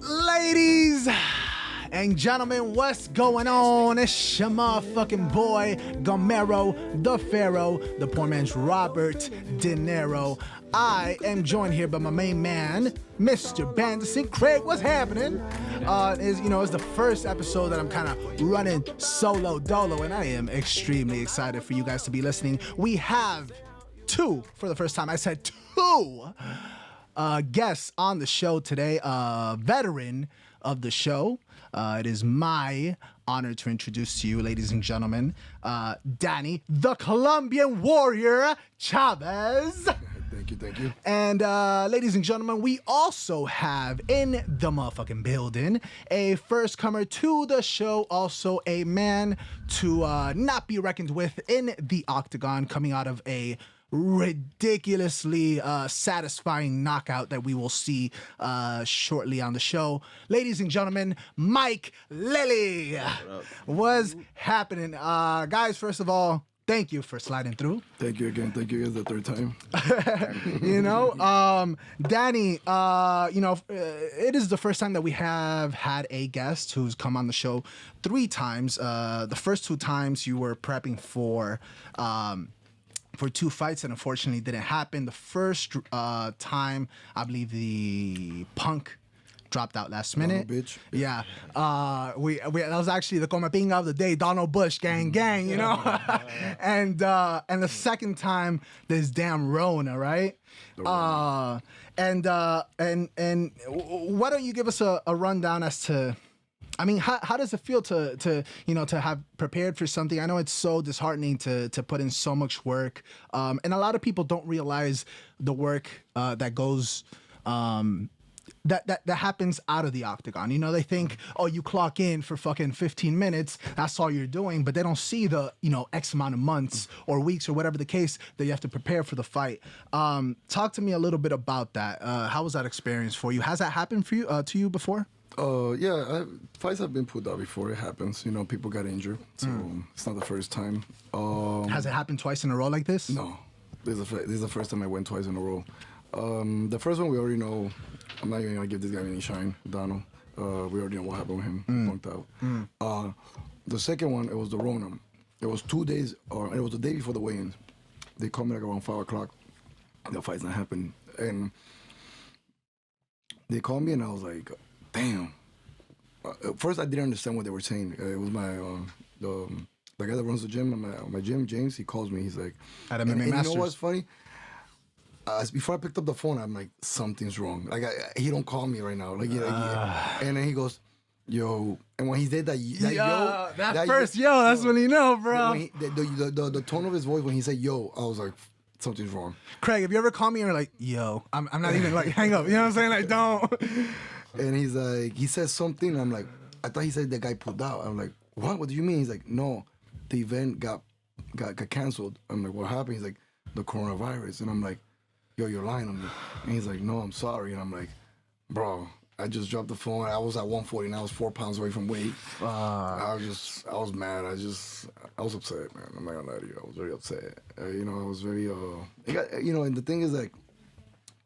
Ladies and gentlemen, what's going on? It's your motherfucking boy, Gamero, the Pharaoh, the poor man's Robert De Niro. I am joined here by my main man, Mr. Banderson. Craig, what's happening? It's the first episode that I'm kind of running solo dolo, and I am extremely excited for you guys to be listening. We have two, for the first time, I said two guests on the show today, a veteran of the show. It is my honor to introduce to you, ladies and gentlemen, Danny, the Colombian warrior, Chavez. Thank you. And ladies and gentlemen, we also have in the motherfucking building a first comer to the show, also a man to not be reckoned with in the octagon, coming out of a ridiculously satisfying knockout that we will see shortly on the show. Ladies and gentlemen, Mike Lilly. What's happening? Guys, first of all, thank you for sliding through. Thank you again. Thank you guys the third time. Danny, it is the first time that we have had a guest who's come on the show 3 times. The first 2 times you were prepping for 2 fights, and unfortunately didn't happen. The first time, I believe the Punk dropped out last minute. Bitch. Yeah. That was actually the Come Pinga of the day, Donald Bush, gang, you know? And the second time, this damn Rona, right? And why don't you give us a rundown as to, I mean, how does it feel to have prepared for something? I know it's so disheartening to put in so much work, and a lot of people don't realize the work that goes that happens out of the octagon. You know, they think, oh, you clock in for fucking 15 minutes, that's all you're doing, but they don't see the X amount of months or weeks or whatever the case that you have to prepare for the fight. Talk to me a little bit about that. How was that experience for you? Has that happened for you to you before? Fights have been put out before. It happens. People got injured, so it's not the first time. Has it happened twice in a row like this? No, this is the first time I went twice in a row. The first one we already know. I'm not even gonna give this guy any shine, Donald. We already know what happened with him. Punked out. The second one, it was the Rona. It was 2 days, or it was the day before the weigh-ins. They called me like around 5 o'clock. The fight's not happening, and they called me, and I was like, damn. First, I didn't understand what they were saying. It was my the guy that runs the gym, my gym, James. He calls me. He's like, at MMA Masters. You know what's funny? Before I picked up the phone, I'm like, something's wrong. Like he don't call me right now. And then he goes, yo. And when he did that yo, that's when you know, bro. When the tone of his voice when he said yo, I was like, something's wrong. Craig, if you ever call me and you're like, yo, I'm not even like, hang up. You know what I'm saying? Like, don't. And he's like, he says something. And I'm like, I thought he said the guy pulled out. I'm like, what? What do you mean? He's like, no, the event got canceled. I'm like, what happened? He's like, the coronavirus. And I'm like, yo, you're lying to me. And he's like, no, I'm sorry. And I'm like, bro, I just dropped the phone. I was at 140 and I was 4 pounds away from weight. I was mad. I was upset, man. I'm not gonna lie to you. I was very upset. I was very, and the thing is like,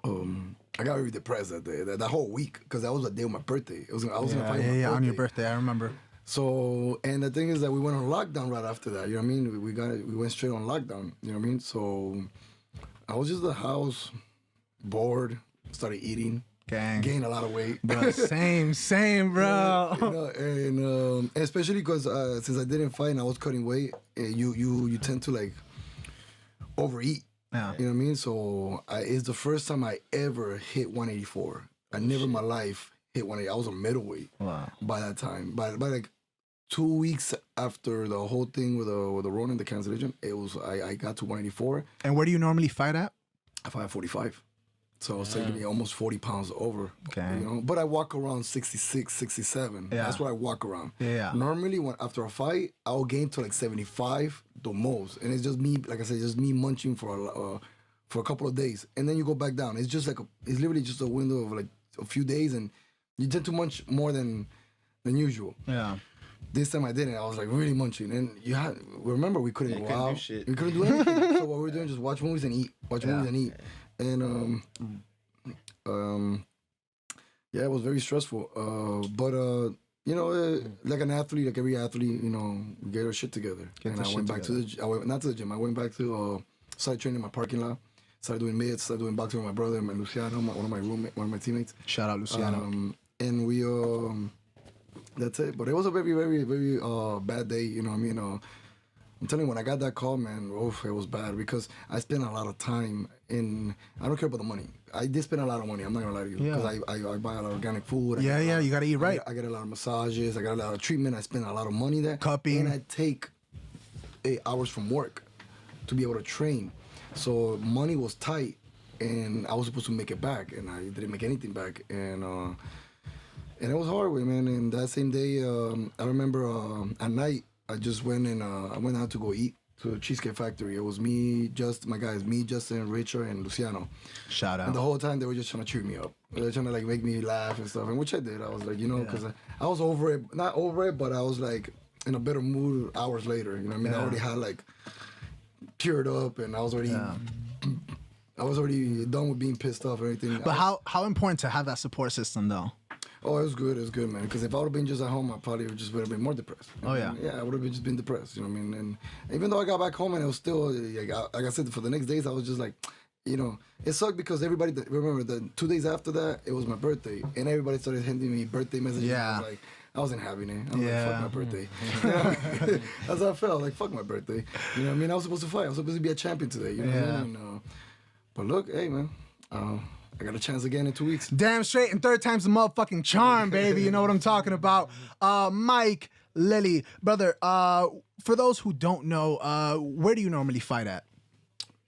I got very depressed that day, that whole week, because that was the day of my birthday. I was gonna fight my birthday. On your birthday, I remember. So, and the thing is that we went on lockdown right after that. You know what I mean? We went straight on lockdown. You know what I mean? So, I was just in the house, bored, started eating, gained a lot of weight. Bro, same, bro. And especially because since I didn't fight and I was cutting weight, you tend to like overeat. Yeah. You know what I mean? So it's the first time I ever hit 184. I never in my life hit 180. I was a middleweight by that time. By like 2 weeks after the whole thing with the Rona and the cancellation, I got to 184. And where do you normally fight at? I fight at 45. So it's taking me almost 40 pounds over. Okay. But I walk around 66, 67. Yeah. That's what I walk around. Yeah. Normally, after a fight, I'll gain to like 75 the most. And it's just me, like I said, just me munching for a couple of days. And then you go back down. It's just like, it's literally just a window of like a few days, and you tend to munch more than usual. Yeah. This time I didn't. I was like really munching, and remember we couldn't go out. We couldn't do anything. So what we were doing just watch movies and eat. And Yeah, it was very stressful. But you know, like an athlete, like every athlete, you know, we get our shit together. Get And the I shit went back together. to the, I went not to the gym. I went back to started training in my parking lot. Started doing mitts. Started doing boxing with my brother, my Luciano, one of my teammates. Shout out Luciano. And we that's it. But it was a very, very, very bad day. You know what I mean? I'm telling you, when I got that call, man, it was bad because I spent a lot of time in. I don't care about the money. I did spend a lot of money. I'm not gonna lie to you because I buy a lot of organic food. Yeah, you gotta eat right. I get a lot of massages. I got a lot of treatment. I spend a lot of money there. Cupping. And I take 8 hours from work to be able to train. So money was tight, and I was supposed to make it back, and I didn't make anything back, and it was hard, man. And that same day, I remember at night, I just went and I went out to go eat to the Cheesecake Factory. It was me, just my guys, me, Justin, Richard, and Luciano. Shout out. And the whole time they were just trying to cheer me up. They were trying to like make me laugh and stuff, and which I did. I was like, you know, because I was over it, not over it, but I was like in a better mood hours later. You know what I mean? I already had like teared up, and I was already. I was already done with being pissed off or anything. But how important to have that support system though? Oh, it was good, man. Because if I would have been just at home, I probably would have been more depressed. Oh, yeah. Yeah, I would have just been depressed. You know what I mean? And even though I got back home and it was still, like I said, for the next days, I was just like, you know, it sucked because everybody, remember, the 2 days after that, it was my birthday. And everybody started sending me birthday messages. Yeah. I was like, I wasn't having it. I was like, fuck my birthday. That's how I felt. Like, fuck my birthday. You know what I mean? I was supposed to fight. I was supposed to be a champion today. You know what I mean? But look, hey, man. I got a chance again in 2 weeks. Damn straight, and third time's the motherfucking charm, baby. You know what I'm talking about. Mike Lilly, brother. For those who don't know, where do you normally fight at?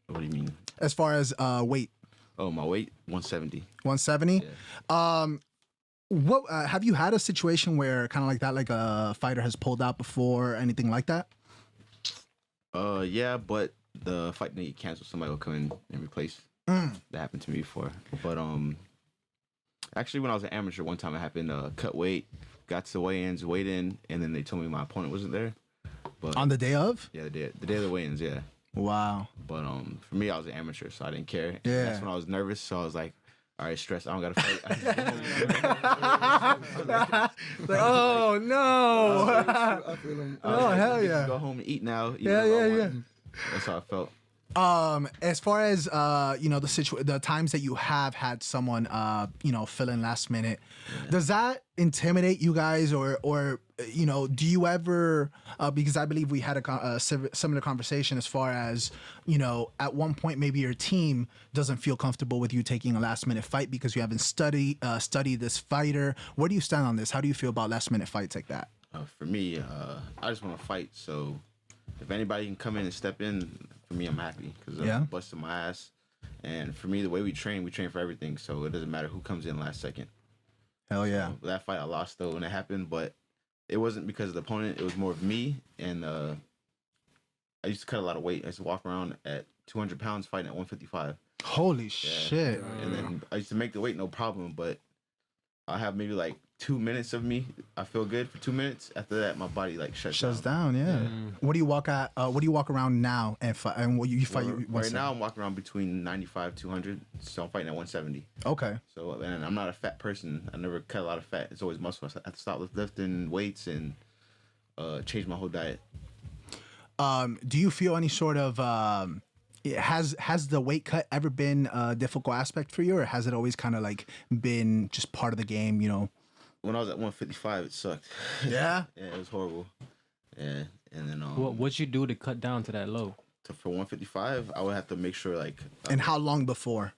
What do you mean? As far as weight? Oh, my weight, 170. 170. Yeah. What have you had a situation where kind of like that, like a fighter has pulled out before, anything like that? Yeah, but the fight didn't get canceled. Somebody will come in and replace. That happened to me before. But actually, when I was an amateur, one time it happened. Cut weight, got to weigh-ins, weighed in, and then they told me my opponent wasn't there. But On the day of? yeah, the day of the weigh-ins, yeah. Wow. But for me, I was an amateur, so I didn't care. And Yeah. that's when I was nervous, so I was like, all right, stress. I don't gotta fight. Like, oh no! I feel him. Oh hell Just yeah! go home and eat now. Yeah. That's how I felt. As far as the times that you have had someone fill in last minute, does that intimidate you guys, or do you ever? Because I believe we had a similar conversation as far as at one point maybe your team doesn't feel comfortable with you taking a last minute fight because you haven't studied this fighter. Where do you stand on this? How do you feel about last minute fights like that? For me, I just want to fight. So if anybody can come in and step in, for me, I'm happy because I'm busting my ass. And for me, the way we train for everything. So it doesn't matter who comes in last second. Hell yeah. So that fight I lost though when it happened, but it wasn't because of the opponent. It was more of me. And I used to cut a lot of weight. I used to walk around at 200 pounds fighting at 155. Holy shit. And then I used to make the weight no problem, but I have maybe like 2 minutes of me. I feel good for 2 minutes. After that, my body like shuts down. Yeah. What do you walk at? What do you walk around now and fight? And what you fight? Right now, I'm walking around between 95, 200. So I'm fighting at 170. Okay. So and I'm not a fat person. I never cut a lot of fat. It's always muscle. I have to stop lifting weights and change my whole diet. Do you feel any sort of has the weight cut ever been a difficult aspect for you, or has it always kind of like been just part of the game? When I was at 155, it sucked. Yeah. Yeah, it was horrible. Yeah, and then what'd you do to cut down to that low? For 155, I would have to make sure like. And how long before?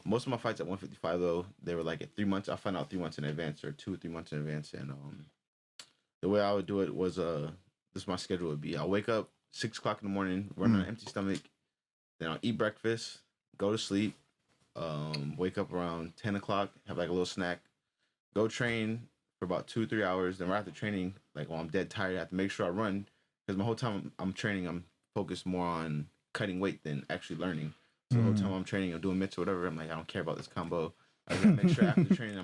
Most of my fights at 155 though, they were like at 3 months. I find out 3 months in advance or 2 or 3 months in advance, and the way I would do it was this is my schedule would be: I'll wake up 6 o'clock in the morning, run on an empty stomach, then I'll eat breakfast, go to sleep, wake up around 10 o'clock, have like a little snack. Go train for about 2 or 3 hours. Then right after training, like while I'm dead tired, I have to make sure I run because my whole time I'm training, I'm focused more on cutting weight than actually learning. So the whole time I'm training, I'm doing mitts or whatever. I'm like, I don't care about this combo. I gotta make sure after training,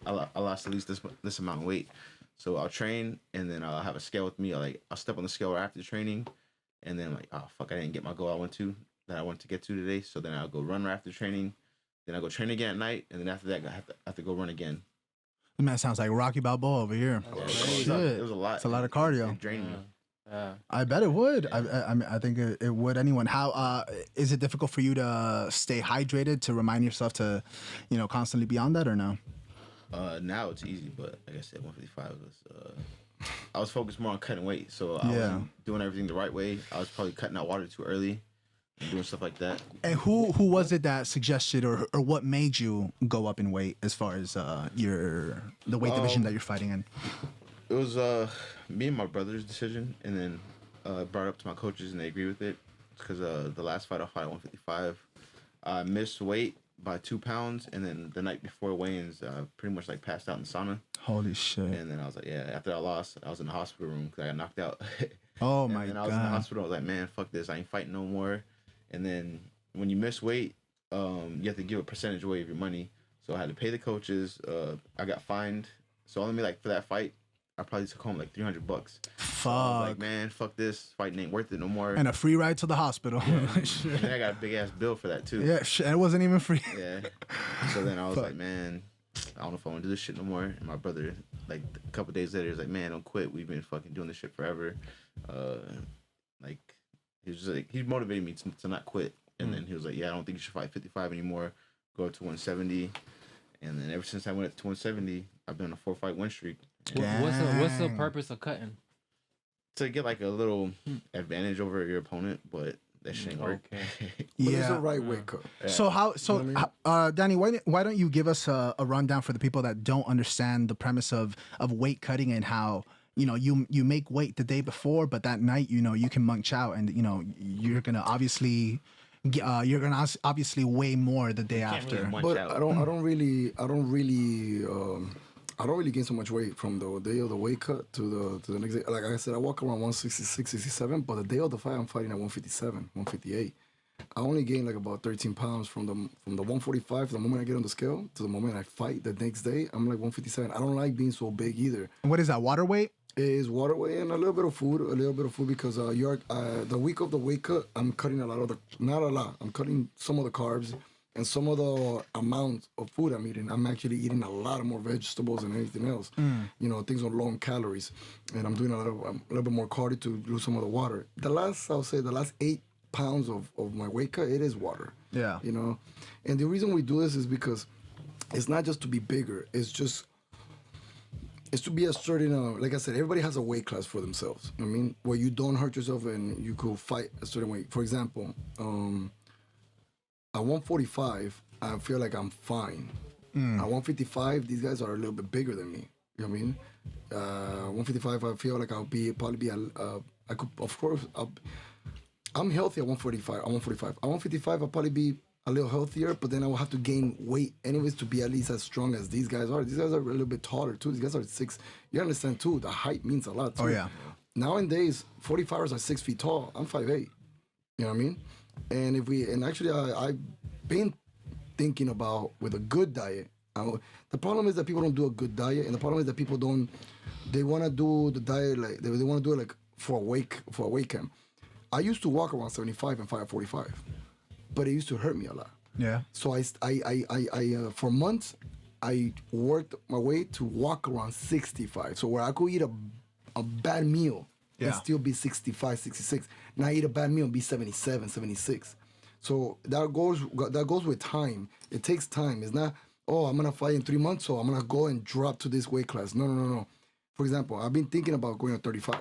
I lost at least this amount of weight. So I'll train and then I'll have a scale with me. I'll step on the scale right after training, and then I'm like, oh fuck, I didn't get my goal I wanted to get to today. So then I'll go run right after training. Then I'll go train again at night, and then after that I have to go run again. The man sounds like Rocky Balboa over here. It was a lot. It's a lot of cardio. It drained me. I bet it would. I mean, I think it would. Anyone? How is it difficult for you to stay hydrated, to remind yourself to, constantly be on that, or no? Now it's easy, but like I said, 155 was. I was focused more on cutting weight, so I wasn't doing everything the right way. I was probably cutting out water too early, and doing stuff like that. And who was it that suggested or what made you go up in weight as far as the weight division that you're fighting in? It was me and my brother's decision, and then brought it up to my coaches, and they agree with it. Because the last fight I fought at 155, I missed weight by 2 pounds, and then the night before weigh-ins, pretty much like passed out in the sauna. Holy shit! And then I was like, after I lost, I was in the hospital room because I got knocked out. Oh my god! And I was in the hospital. I was like, man, fuck this, I ain't fighting no more. And then when you miss weight, you have to give a percentage away of your money. So I had to pay the coaches. I got fined. So only like for that fight, I probably took home like $300. Fuck. So I was like, man, fuck this. Fighting ain't worth it no more. And a free ride to the hospital. And then I got a big ass bill for that too. Yeah, shit, it wasn't even free. Yeah. So then I was like, man, I don't know if I want to do this shit no more. And my brother, like a couple days later, was like, man, don't quit. We've been fucking doing this shit forever. Like he was like, he motivated me to not quit. And then he was like, yeah, I don't think you should fight 55 anymore. Go up to 170. And then ever since I went up to 170, I've been on a 4-fight win streak. What's the purpose of cutting? To get like a little advantage over your opponent, but that shit ain't work. But it's the right way cut. Yeah. So Danny, why don't you give us a rundown for the people that don't understand the premise of weight cutting and how you make weight the day before, but that night you can munch out and you're gonna obviously weigh more the day after. Really but out. I don't really gain so much weight from the day of the weight cut to the next day. Like I said, I walk around 166, 67, but the day of the fight, I'm fighting at 157, 158. I only gain like about 13 pounds from the 145, the moment I get on the scale, to the moment I fight the next day. I'm like 157. I don't like being so big either. And what is that, water weight? It is water weight and a little bit of food because the week of the weight cut, I'm cutting not a lot. I'm cutting some of the carbs. And some of the amount of food I'm eating, I'm actually eating a lot more vegetables and anything else. Things on low in calories. And I'm doing a little bit more cardio to lose some of the water. The last 8 pounds of my weight cut, it is water. Yeah. And the reason we do this is because it's not just to be bigger. It's to be a certain, like I said, everybody has a weight class for themselves. I mean, where you don't hurt yourself and you could fight a certain weight. For example, at 145, I feel like I'm fine. At 155, these guys are a little bit bigger than me. You know what I mean? 155, I feel like I could, of course, I'm healthy at 145. At 155, I'll probably be a little healthier, but then I will have to gain weight anyways to be at least as strong as these guys are. These guys are a little bit taller too. These guys are 6. You understand too? The height means a lot too. Oh yeah. Nowadays, 45ers are 6 feet tall. I'm 5'8". You know what I mean? And actually, I've been thinking about with a good diet. The problem is that people don't do a good diet, and the problem is that people don't. They want to do the diet like they want to do it like for a weight camp. I used to walk around 75 and fight at 45, but it used to hurt me a lot. Yeah. So I for months I worked my way to walk around 65. So where I could eat a bad meal. And still be 65, 66. Now I eat a bad meal and be 77, 76. So that goes with time. It takes time. It's not, I'm going to fight in 3 months, so I'm going to go and drop to this weight class. No. For example, I've been thinking about going to 35.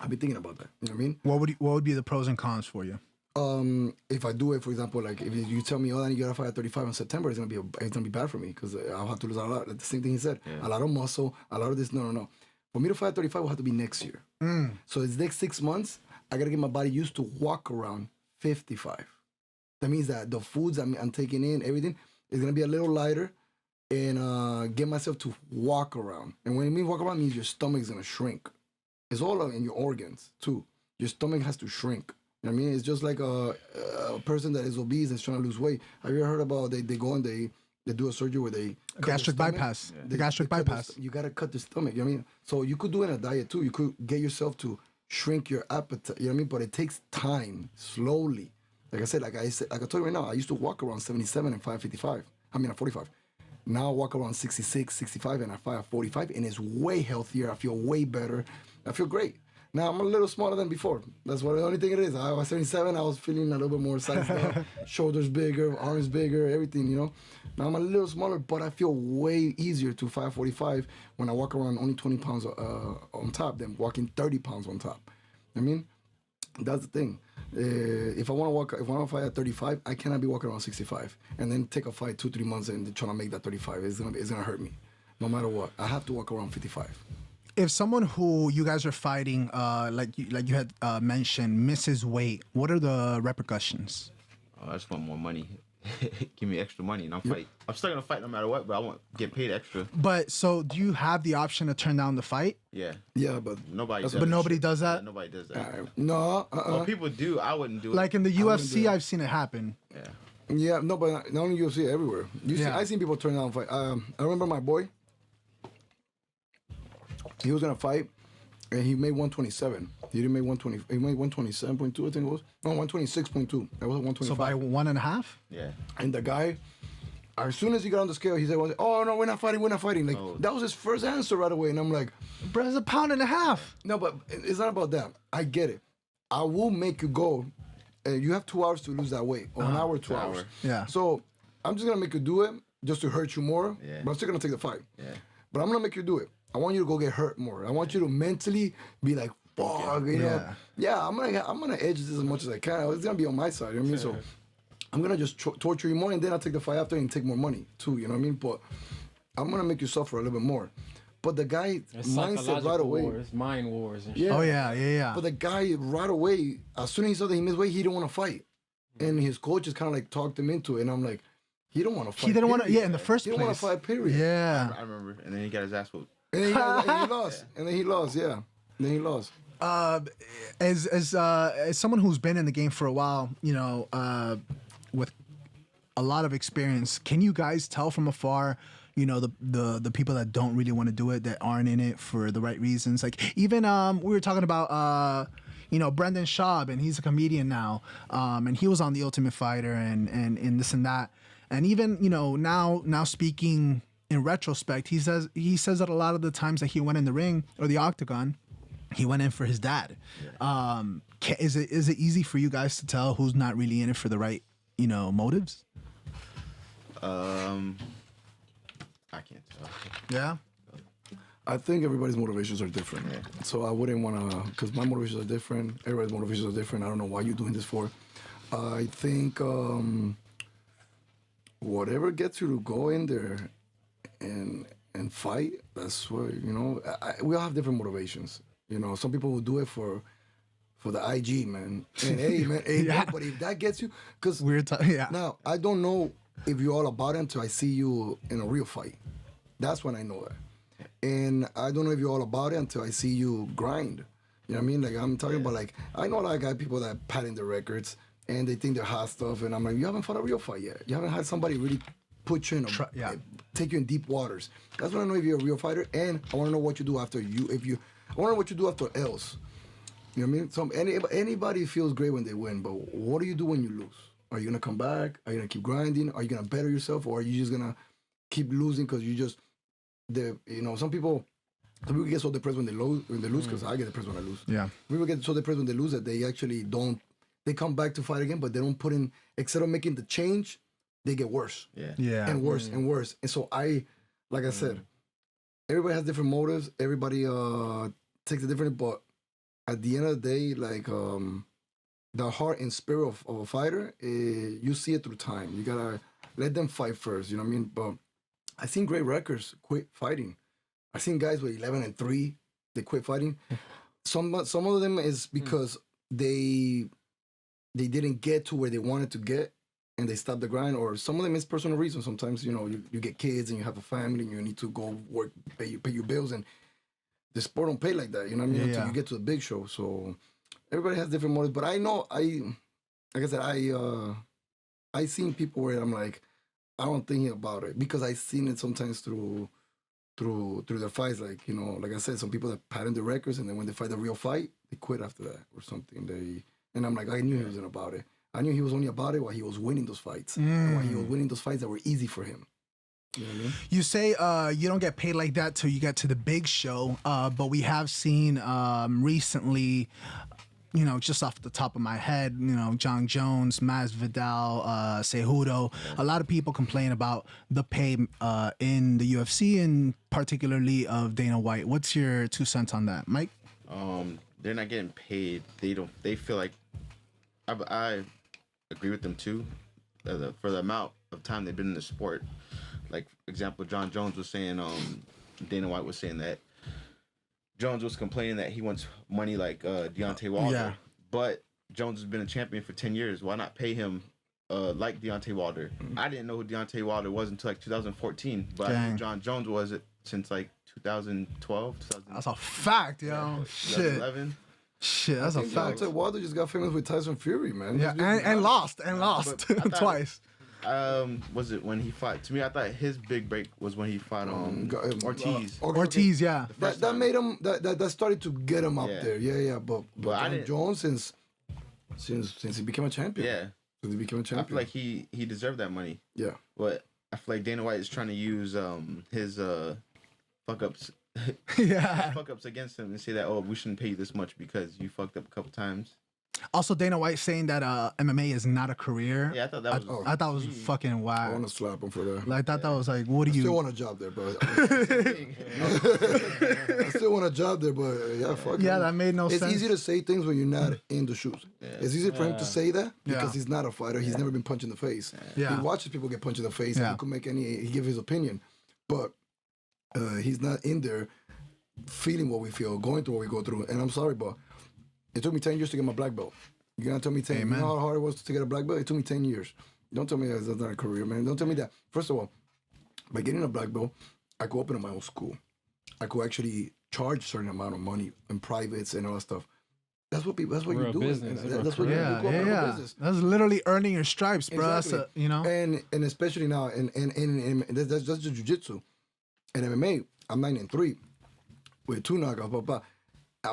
I've been thinking about that. You know what I mean? What would be the pros and cons for you? If I do it, for example, like if you tell me, then you got to fight at 35 in September, it's gonna be bad for me because I'll have to lose a lot. The same thing he said. A lot of muscle, a lot of this. No. For me to fight at 35 will have to be next year. So it's next 6 months, I got to get my body used to walk around 55. That means that the foods I'm taking in, everything, is going to be a little lighter and get myself to walk around. And when I mean walk around, it means your stomach is going to shrink. It's all in your organs, too. Your stomach has to shrink. You know what I mean? It's just like a person that is obese that's trying to lose weight. Have you ever heard about they go and they do a surgery where they gastric bypass. Yeah. The gastric bypass. You gotta cut the stomach. You know what I mean? So you could do it in a diet too. You could get yourself to shrink your appetite. You know what I mean? But it takes time, slowly. Like I told you right now, I used to walk around 77 and 555. I mean, at 45. Now I walk around 66, 65, and I fight at 45, and it's way healthier. I feel way better. I feel great. Now I'm a little smaller than before. That's what the only thing it is. I was 77. I was feeling a little bit more sized up. Shoulders bigger, arms bigger, everything, you know. Now I'm a little smaller, but I feel way easier to fight 45 when I walk around only 20 pounds on top than walking 30 pounds on top. I mean, that's the thing. If I want to fight at 35, I cannot be walking around 65 and then take a fight 2-3 months and trying to make that 35. It's gonna hurt me, no matter what. I have to walk around 55. If someone who you guys are fighting, like you had mentioned, misses weight, what are the repercussions? I just want more money. Give me extra money, and I'm fight. I'm still gonna fight no matter what, but I want get paid extra. But so, do you have the option to turn down the fight? Yeah. Yeah, but Nobody. Does But nobody does that. Yeah, nobody does that. no. Well, people do. I wouldn't do it. Like in the UFC, I've seen it happen. Yeah. Yeah, no, but not only UFC, everywhere. Yeah. I seen people turn down fight. I remember my boy. He was gonna fight, and he made 127. He didn't make 120. He made 127.2, I think it was. No, 126.2. That was 125. So by 1.5. Yeah. And the guy, as soon as he got on the scale, he said, "Oh no, we're not fighting. We're not fighting." Like that was his first answer right away, and I'm like, Bro, it's 1.5 pounds. "No, but it's not about that. I get it. I will make you go. You have 2 hours to lose that weight, or an hour, 2 hours. Yeah. So I'm just gonna make you do it just to hurt you more. Yeah. But I'm still gonna take the fight. Yeah. But I'm gonna make you do it. I want you to go get hurt more. I want you to mentally be like, fuck, you know. Yeah, I'm gonna edge this as much as I can. It's gonna be on my side, you know what I mean? So I'm gonna just torture you more, and then I'll take the fight after and take more money too, you know what I mean? But I'm gonna make you suffer a little bit more. But the guy mindset right away. Wars, mind wars, and shit. Yeah. Oh yeah. But the guy right away, as soon as he saw that he missed weight, he didn't want to fight. And his coaches kind of like talked him into it, and I'm like, he don't want to fight. He didn't want to. period. Yeah, in the first He place. didn't want to fight, period. Yeah. I remember, and then he got his ass whooped. And then he lost. And then he lost, yeah. And then he lost. As someone who's been in the game for a while, you know, with a lot of experience, can you guys tell from afar, you know, the people that don't really want to do it, that aren't in it for the right reasons? Like even we were talking about you know, Brendan Schaub, and he's a comedian now, and he was on The Ultimate Fighter and this and that, and even, you know, now speaking in retrospect, he says that a lot of the times that he went in the ring or the octagon, he went in for his dad. Yeah. Is it easy for you guys to tell who's not really in it for the right, you know, motives? I can't tell. Yeah. I think everybody's motivations are different. Yeah. So I wouldn't want to, because my motivations are different. Everybody's motivations are different. I don't know why you're doing this for. I think whatever gets you to go in there and fight, that's what, you know, we all have different motivations. You know, some people will do it for the IG, man. And hey, man, Yeah. but if that gets you, because Yeah. now I don't know if you're all about it until I see you in a real fight. That's when I know that. And I don't know if you're all about it until I see you grind. You know what I mean? Like, I'm talking about, like, I know a lot of people that patent their records and they think they're hot stuff. And I'm like, you haven't fought a real fight yet. You haven't had somebody really put you in take you in deep waters. That's when I know if you're a real fighter. And I want to know what you do after I want to know what you do after else. You know what I mean? So anybody feels great when they win, but what do you do when you lose? Are you going to come back? Are you going to keep grinding? Are you going to better yourself? Or are you just going to keep losing because you just... some people get so depressed when they lose, because I get depressed when I lose. Yeah. People get so depressed when they lose that they actually they come back to fight again, but they don't put in, instead of making the change, they get worse. Yeah. And worse and worse. And so like I said, everybody has different motives. Everybody takes it different, but at the end of the day, like the heart and spirit of a fighter, you see it through time. You gotta let them fight first, you know what I mean? But I've seen great records quit fighting. I've seen guys with 11-3, they quit fighting. Some of them is because they didn't get to where they wanted to get and they stopped the grind, or some of them is personal reasons. Sometimes, you know, you get kids and you have a family and you need to go work, pay your bills, and the sport don't pay like that, you know what I mean? Until you get to the big show. So everybody has different motives, but I know, like I said, I seen people where I'm like, I don't think about it, because I've seen it sometimes through their fights. Like, you know, like I said, some people that patent the records, and then when they fight the real fight, they quit after that or something. And I'm like, I knew he wasn't about it. I knew he was only about it while he was winning those fights. And while he was winning those fights that were easy for him. You know what I mean? You say you don't get paid like that till you get to the big show, but we have seen recently, you know, just off the top of my head, you know, John Jones, Masvidal, Cejudo. A lot of people complain about the pay in the UFC and particularly of Dana White. What's your 2 cents on that, Mike? They're not getting paid. They feel like I agree with them too. For the amount of time they've been in the sport, like example, John Jones was saying, Dana White was saying that Jones was complaining that he wants money like Deontay Wilder. Yeah. But Jones has been a champion for 10 years. Why not pay him like Deontay Wilder? I didn't know who Deontay Wilder was until like 2014, but I knew John Jones was it since like 2012. That's a fact, yo. Shit. 2011. Shit, that's a fact. Deontay Wilder just got famous with Tyson Fury, man. Yeah, and lost But I thought- twice. Was it when he fought? To me, I thought his big break was when he fought Ortiz. Ortiz, yeah. That made him. That started to get him up there. Yeah. But I John didn't- Jones since he became a champion. Yeah, Since he became a I champion. feel like he deserved that money. Yeah. But I feel like Dana White is trying to use his fuck ups Yeah. fuck ups against him and say that, oh, we shouldn't pay you this much because you fucked up a couple times. Also, Dana White saying that MMA is not a career. Yeah, I thought that was. I thought it was fucking I wild. want to slap him for that. Like, I thought it was like, what do I still you? want a job there, bro. I still want a job there, but yeah, fuck. Yeah, man. that made no It's sense. easy to say things when you're not in the shoes. It's easy for him to say that because Yeah. he's not a fighter. He's never been punched in the face. Yeah. He watches people get punched in the face. Yeah. And he could make he give his opinion, but he's not in there feeling what we feel, going through what we go through. And I'm sorry, but it took me 10 years to get my black belt. You're gonna tell me 10? Amen. You know how hard it was to get a black belt? It took me 10 years. Don't tell me that's not a career, man. Don't tell me that. First of all, by getting a black belt, I could open up my own school. I could actually charge a certain amount of money in privates and all that stuff. That's what people. That's what Real you're doing. business, And real that's what you Yeah, go up in a yeah. business. That's literally earning your stripes, bro. Exactly. That's you know. And especially now, and that's just jiu-jitsu. And MMA, I'm 9-3 with 2 knockouts. But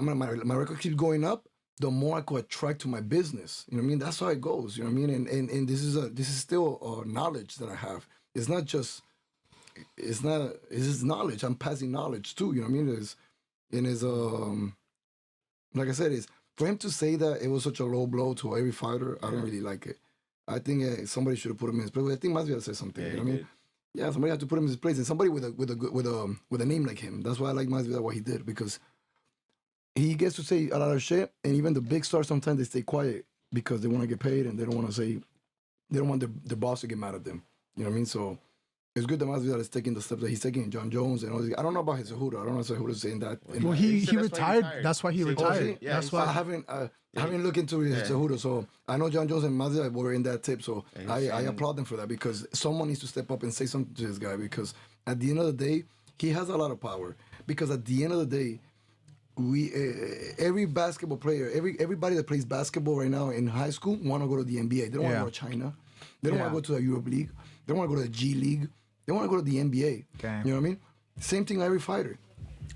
my record keeps going up. The more I could attract to my business, you know what I mean. That's how it goes, you know what I mean. And this is still knowledge that I have. It's not just. It's knowledge. I'm passing knowledge too. You know what I mean. Like I said, is for him to say that it was such a low blow to every fighter. I don't really like it. I think somebody should have put him in his place. I think Masvidal said something. Yeah, you know what I mean? did. Yeah, somebody had to put him in his place, and somebody with a name like him. That's why I like Masvidal what he did, because he gets to say a lot of shit, and even the big stars sometimes they stay quiet because they want to get paid and they don't want to say, they don't want their boss to get mad at them. You know what I mean? So it's good that Masvidal is taking the steps that he's taking. John Jones and all these. I don't know about his Cejudo. I don't know if Cejudo is saying that. Well, He he said that's why he retired. retired. That's why he Oh, retired. yeah, That's he why. I haven't looked into his Cejudo, so I know John Jones and Masvidal were in that tip. So And I he's saying- applaud them for that, because someone needs to step up and say something to this guy, because at the end of the day, he has a lot of power. Because at the end of the day, every basketball player, everybody that plays basketball right now in high school want to go to the NBA. They don't want to go to China. They don't want to go to the Europe League. They don't want to go to the G League. They want to go to the NBA. Okay. You know what I mean? Same thing every fighter.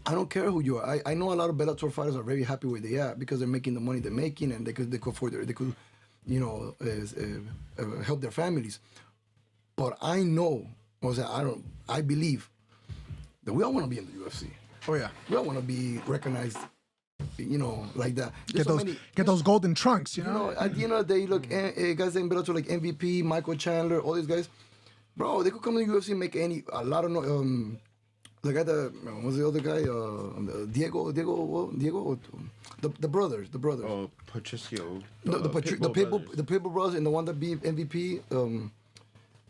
I don't care who you are. I know a lot of Bellator fighters are very happy where they are because they're making the money they're making, and they could afford it. They could, you know, help their families. But I know, I believe that we all want to be in the UFC. Oh yeah. We all want to be recognized, you know, like that. Get There's those those golden trunks, you you know. know, at the end of the day, look, guys in Bellator like MVP, Michael Chandler, all these guys, bro, they could come to the UFC and make a lot of the guy that was the other guy, Diego, the brothers. Oh, Patricio. The Pitbull brothers, and the one that beat MVP,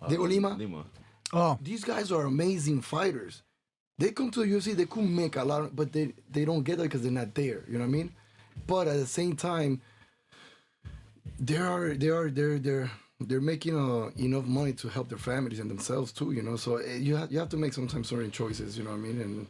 Diego Lima. Oh, These guys are amazing fighters. They come to the UFC, they could make a lot, but they don't get there because they're not there. You know what I mean? But at the same time, they're making enough money to help their families and themselves too. You know, so you have to make sometimes certain choices. You know what I mean? And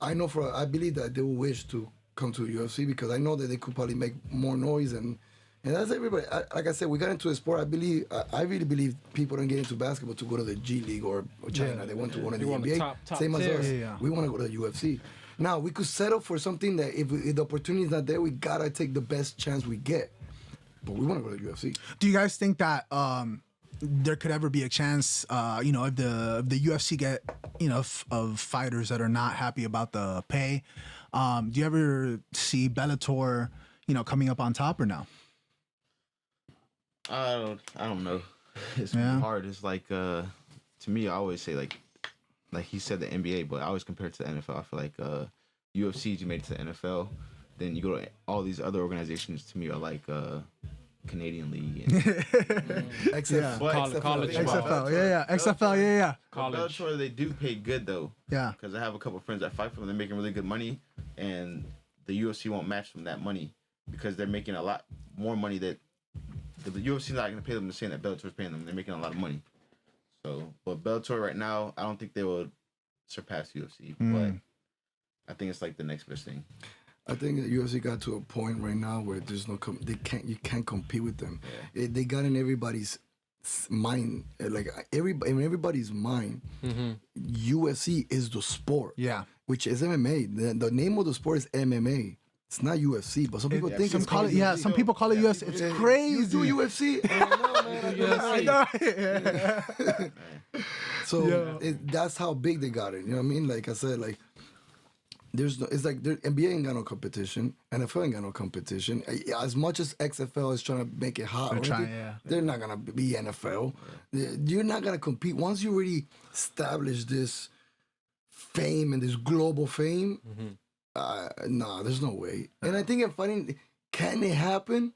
I believe that they will wish to come to the UFC because I know that they could probably make more noise and that's everybody. Like I said, we got into a sport. I really believe people don't get into basketball to go to the G League or China. Yeah. They want to go to the They want the NBA. top Same as tier. us. Yeah. We want to go to the UFC. Now we could settle for something that if the opportunity is not there, we gotta take the best chance we get. But we want to go to the UFC. do you guys think that there could ever be a chance, if the UFC get of fighters that are not happy about the pay, do you ever see Bellator coming up on top or no? I don't know. It's hard. It's like to me, I always say like he said the NBA, but I always compare it to the NFL. I feel like UFC, you made it to the NFL, then you go to all these other organizations. To me, are like Canadian League, and, College XFL, XFL, college. Bellator, they do pay good though. Yeah, because I have a couple of friends that fight for them. They're making really good money, and the UFC won't match them that money because they're making a lot more money that the UFC is not going to pay them the same that Bellator is paying them. They're making a lot of money. So, but Bellator right now, I don't think they will surpass UFC, but I think it's like the next best thing. I think the UFC got to a point right now where there's no you can't compete with them. Yeah. They got in everybody's mind, like in everybody's mind. UFC is the sport. Yeah, which is MMA. The name of the sport is MMA. It's not UFC, but some people think some it's call it. UFC. Yeah, some people call it UFC. It's crazy. You do UFC. So that's how big they got it. You know what I mean? Like I said, like there's no. It's like NBA ain't got no competition. NFL ain't got no competition. As much as XFL is trying to make it hot, they're not gonna be NFL. You're not gonna compete once you already establish this fame and this global fame. Nah, there's no way. And I think in fighting, can it happen?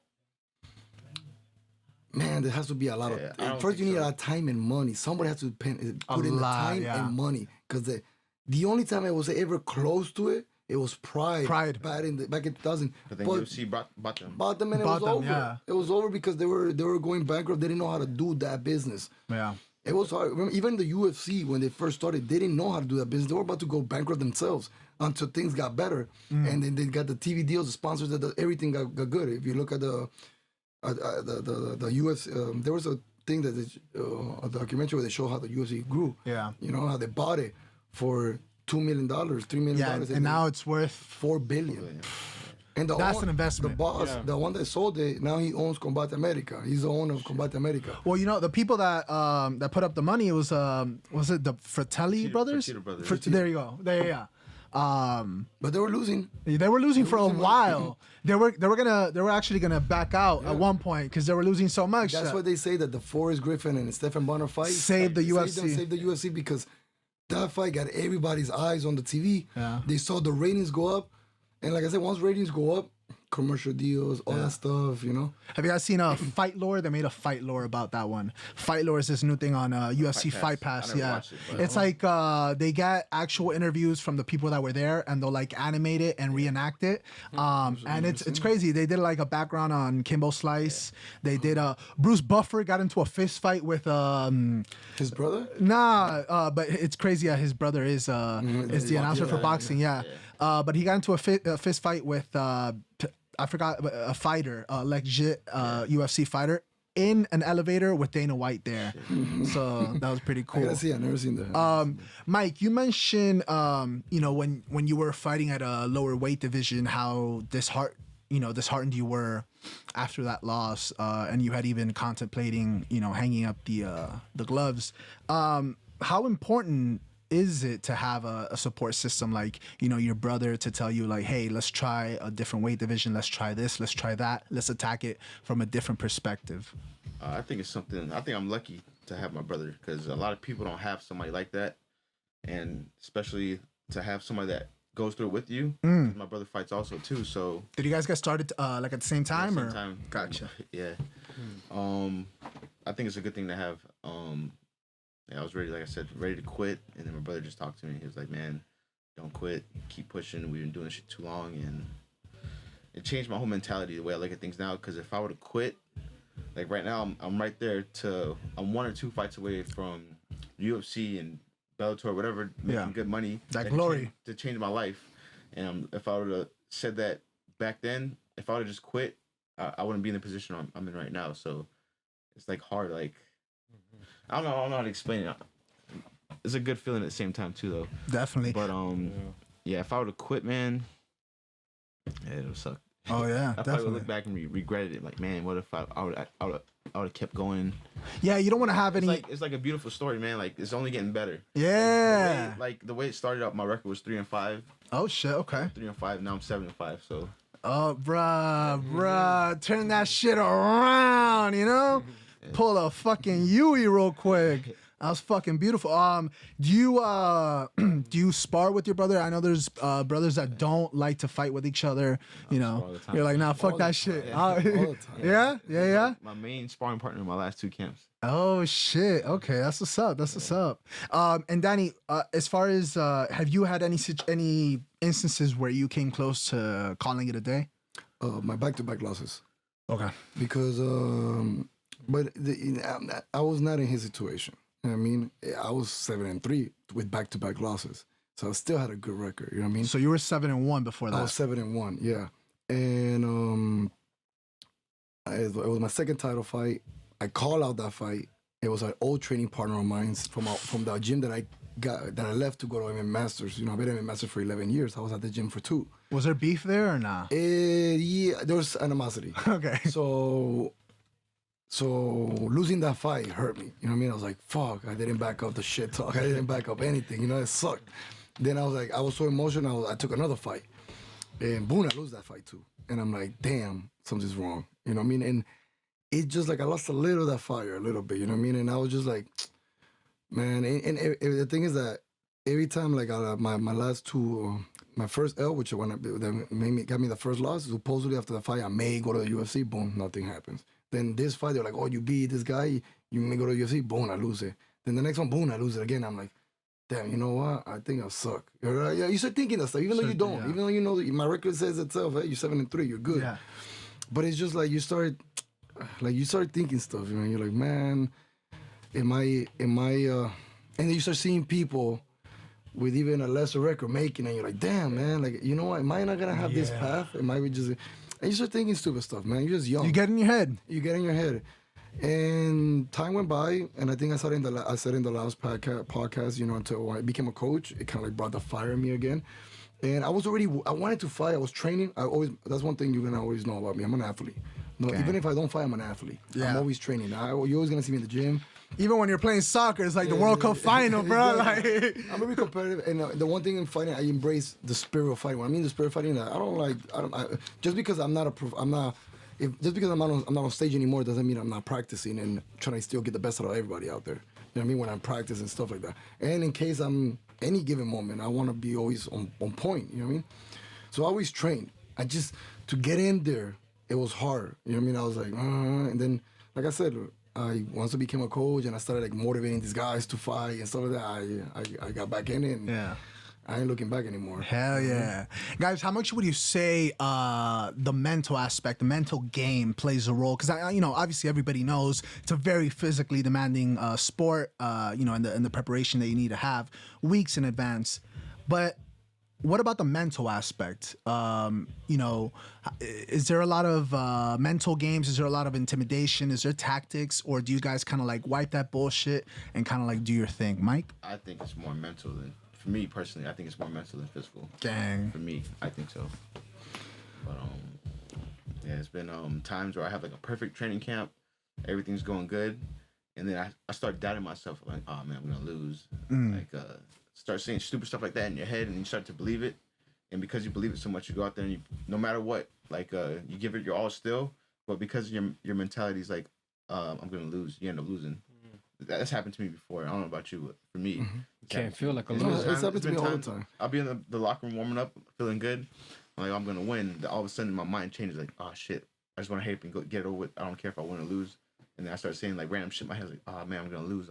Man, there has to be a lot of. First, you need a lot of time and money. Somebody has to put in the time and money. Because the only time I was ever close to it, it was Pride. Back in 2000. But then UFC bought them. Bought them, and it was over. Yeah. It was over because they were going bankrupt. They didn't know how to do that business. Yeah. It was hard. Remember, even the UFC, when they first started, they didn't know how to do that business. They were about to go bankrupt themselves until things got better. And then they got the TV deals, the sponsors, everything got good. If you look at the UFC, there was a thing a documentary where they show how the UFC grew. Yeah. You know, how they bought it for $2 million, $3 million. Yeah, and now it's worth $4 billion. And that's an investment. The boss, the one that sold it, now he owns Combate America. He's the owner of Combate America. Well, the people that put up the money, it was it the Fratelli brothers? Fertitta brothers. There you go. Yeah. But they were losing. They were losing for a while. They were actually gonna back out at one point because they were losing so much. That's why they say that the Forrest Griffin and Stephen Bonner fight saved the UFC. Saved the UFC because that fight got everybody's eyes on the TV. Yeah. They saw the ratings go up. And like I said, once ratings go up, commercial deals, all that stuff, Have you guys seen Fight Lore? They made a Fight Lore about that one. Fight Lore is this new thing on UFC Fight Pass. It's like they get actual interviews from the people that were there, and they'll like animate it and reenact it. And it's crazy. They did like a background on Kimbo Slice. They did Bruce Buffer got into a fist fight with his brother. But it's crazy. His brother is the announcer for boxing. But he got into a fist fight with I forgot a fighter, legit UFC fighter in an elevator with Dana White there. So that was pretty cool. I've never seen that. Mike, you mentioned when you were fighting at a lower weight division, how disheartened you were after that loss, and you had even contemplating hanging up the gloves. How important is it to have a support system like your brother to tell you like, hey, let's try a different weight division, let's try this, let's try that, let's attack it from a different perspective? I think it's something. I think I'm lucky to have my brother because a lot of people don't have somebody like that, and especially to have somebody that goes through it with you. My brother fights also too. So did you guys get started like at the same time? Same time. Gotcha. Yeah. I think it's a good thing to have. I was ready, like I said, ready to quit, and then my brother just talked to me. He was like, "Man, don't quit. Keep pushing. We've been doing this shit too long," and it changed my whole mentality, the way I look at things now. Because if I were to quit, like right now, I'm right there I'm 1 or 2 fights away from UFC and Bellator, whatever, making good money. That glory to change my life. And if I would have said that back then, if I would have just quit, I wouldn't be in the position I'm in right now. So it's like hard, like. I don't know how to explain it. It's a good feeling at the same time too, though. Definitely. But if I were to quit, man, it would suck. Oh yeah, I probably would look back and regretted it. Like, man, what if I would would have kept going. Yeah, you don't want to have any. It's like a beautiful story, man. Like it's only getting better. Yeah. Like the way it started up, my record was 3-5. Oh shit. Okay. 3-5. Now I'm 7-5. So. Oh, bruh, turn that shit around, you know? Pull a fucking Yui real quick. That was fucking beautiful. Do you spar with your brother? I know there's brothers that don't like to fight with each other. You know, you're like, nah, fuck that shit. Yeah. My main sparring partner in my last 2 camps. Oh shit. Okay, that's what's up. That's what's up. And Danny, as far as have you had any instances where you came close to calling it a day? My back-to-back losses. Okay. Because, I was not in his situation. You know what I mean? I was 7-3 with back-to-back losses. So I still had a good record. You know what I mean? So you were 7-1 before that. I was 7-1, yeah. And it was my second title fight. I called out that fight. It was an old training partner of mine from the gym that I left to go to MMA Masters. You know, I've been MMA Masters for 11 years. I was at the gym for 2. Was there beef there or nah? Yeah, there was animosity. Okay. So losing that fight hurt me. You know what I mean? I was like, fuck, I didn't back up the shit talk. I didn't back up anything. You know, it sucked. Then I was like, I was so emotional. I took another fight. And boom, I lose that fight too. And I'm like, damn, something's wrong. You know what I mean? And it just like, I lost a little of that fire, a little bit. You know what I mean? And I was just like, man. And the thing is that every time, like my last 2, my first L, which that got me the first loss, supposedly after the fight, I may go to the UFC. Boom, nothing happens. Then this fight, they're like, oh, you beat this guy, you may go to UFC, boom, I lose it. Then the next one, boom, I lose it again. I'm like, damn, you know what? I think I suck. Yeah, you start thinking that stuff, even though you don't. Yeah. Even though you know my record says itself, hey, you're 7-3, you're good. Yeah. But it's just like you start thinking stuff, you know. You're like, man, am I? And then you start seeing people with even a lesser record making, and you're like, damn, man, like, you know what? Am I not gonna have this path? Am I just? And you start thinking stupid stuff, man. You're just young. You get in your head. You get in your head. And time went by, and I think I said in the last podcast, you know, until I became a coach, it kind of like brought the fire in me again. And I wanted to fight. I was training. That's one thing you're gonna always know about me. I'm an athlete. No, even if I don't fight, I'm an athlete. Yeah. I'm always training. You're always gonna see me in the gym. Even when you're playing soccer, it's like the World Cup final, bro. Like, I'm very competitive, and the one thing in fighting, I embrace the spirit of fighting. When I mean the spirit of fighting, just because I'm not on stage anymore doesn't mean I'm not practicing and trying to still get the best out of everybody out there. You know what I mean? When I'm practicing and stuff like that. And in case I'm any given moment, I want to be always on point. You know what I mean? So I always train. To get in there, it was hard. You know what I mean? I was like, and then, like I said, once I became a coach and I started like motivating these guys to fight and stuff like that, I got back in it. And I ain't looking back anymore. Hell yeah. Guys, how much would you say the mental aspect, the mental game plays a role? Because, obviously everybody knows it's a very physically demanding sport, and the preparation that you need to have weeks in advance. But what about the mental aspect? Is there a lot of mental games? Is there a lot of intimidation? Is there tactics? Or do you guys kind of like wipe that bullshit and kind of like do your thing? Mike? I think it's more mental than... For me personally, I think it's more mental than physical. Gang. For me, I think so. But it's been times where I have like a perfect training camp, everything's going good, and then I start doubting myself, like, oh man, I'm gonna lose. Start saying stupid stuff like that in your head, and you start to believe it, and because you believe it so much, you go out there and no matter what, like you give it your all still, but because your mentality is like, I'm gonna lose, you end up losing. That's happened to me before. I don't know about you, but for me, can't feel like a loser. It's happened to me all the time. I'll be in the locker room warming up, feeling good. I'm like, I'm gonna win. All of a sudden, my mind changes. Like, oh shit, I just want to hate and go get it over with. I don't care if I win or lose. And then I start saying like random shit in my head, like, oh man, I'm gonna lose.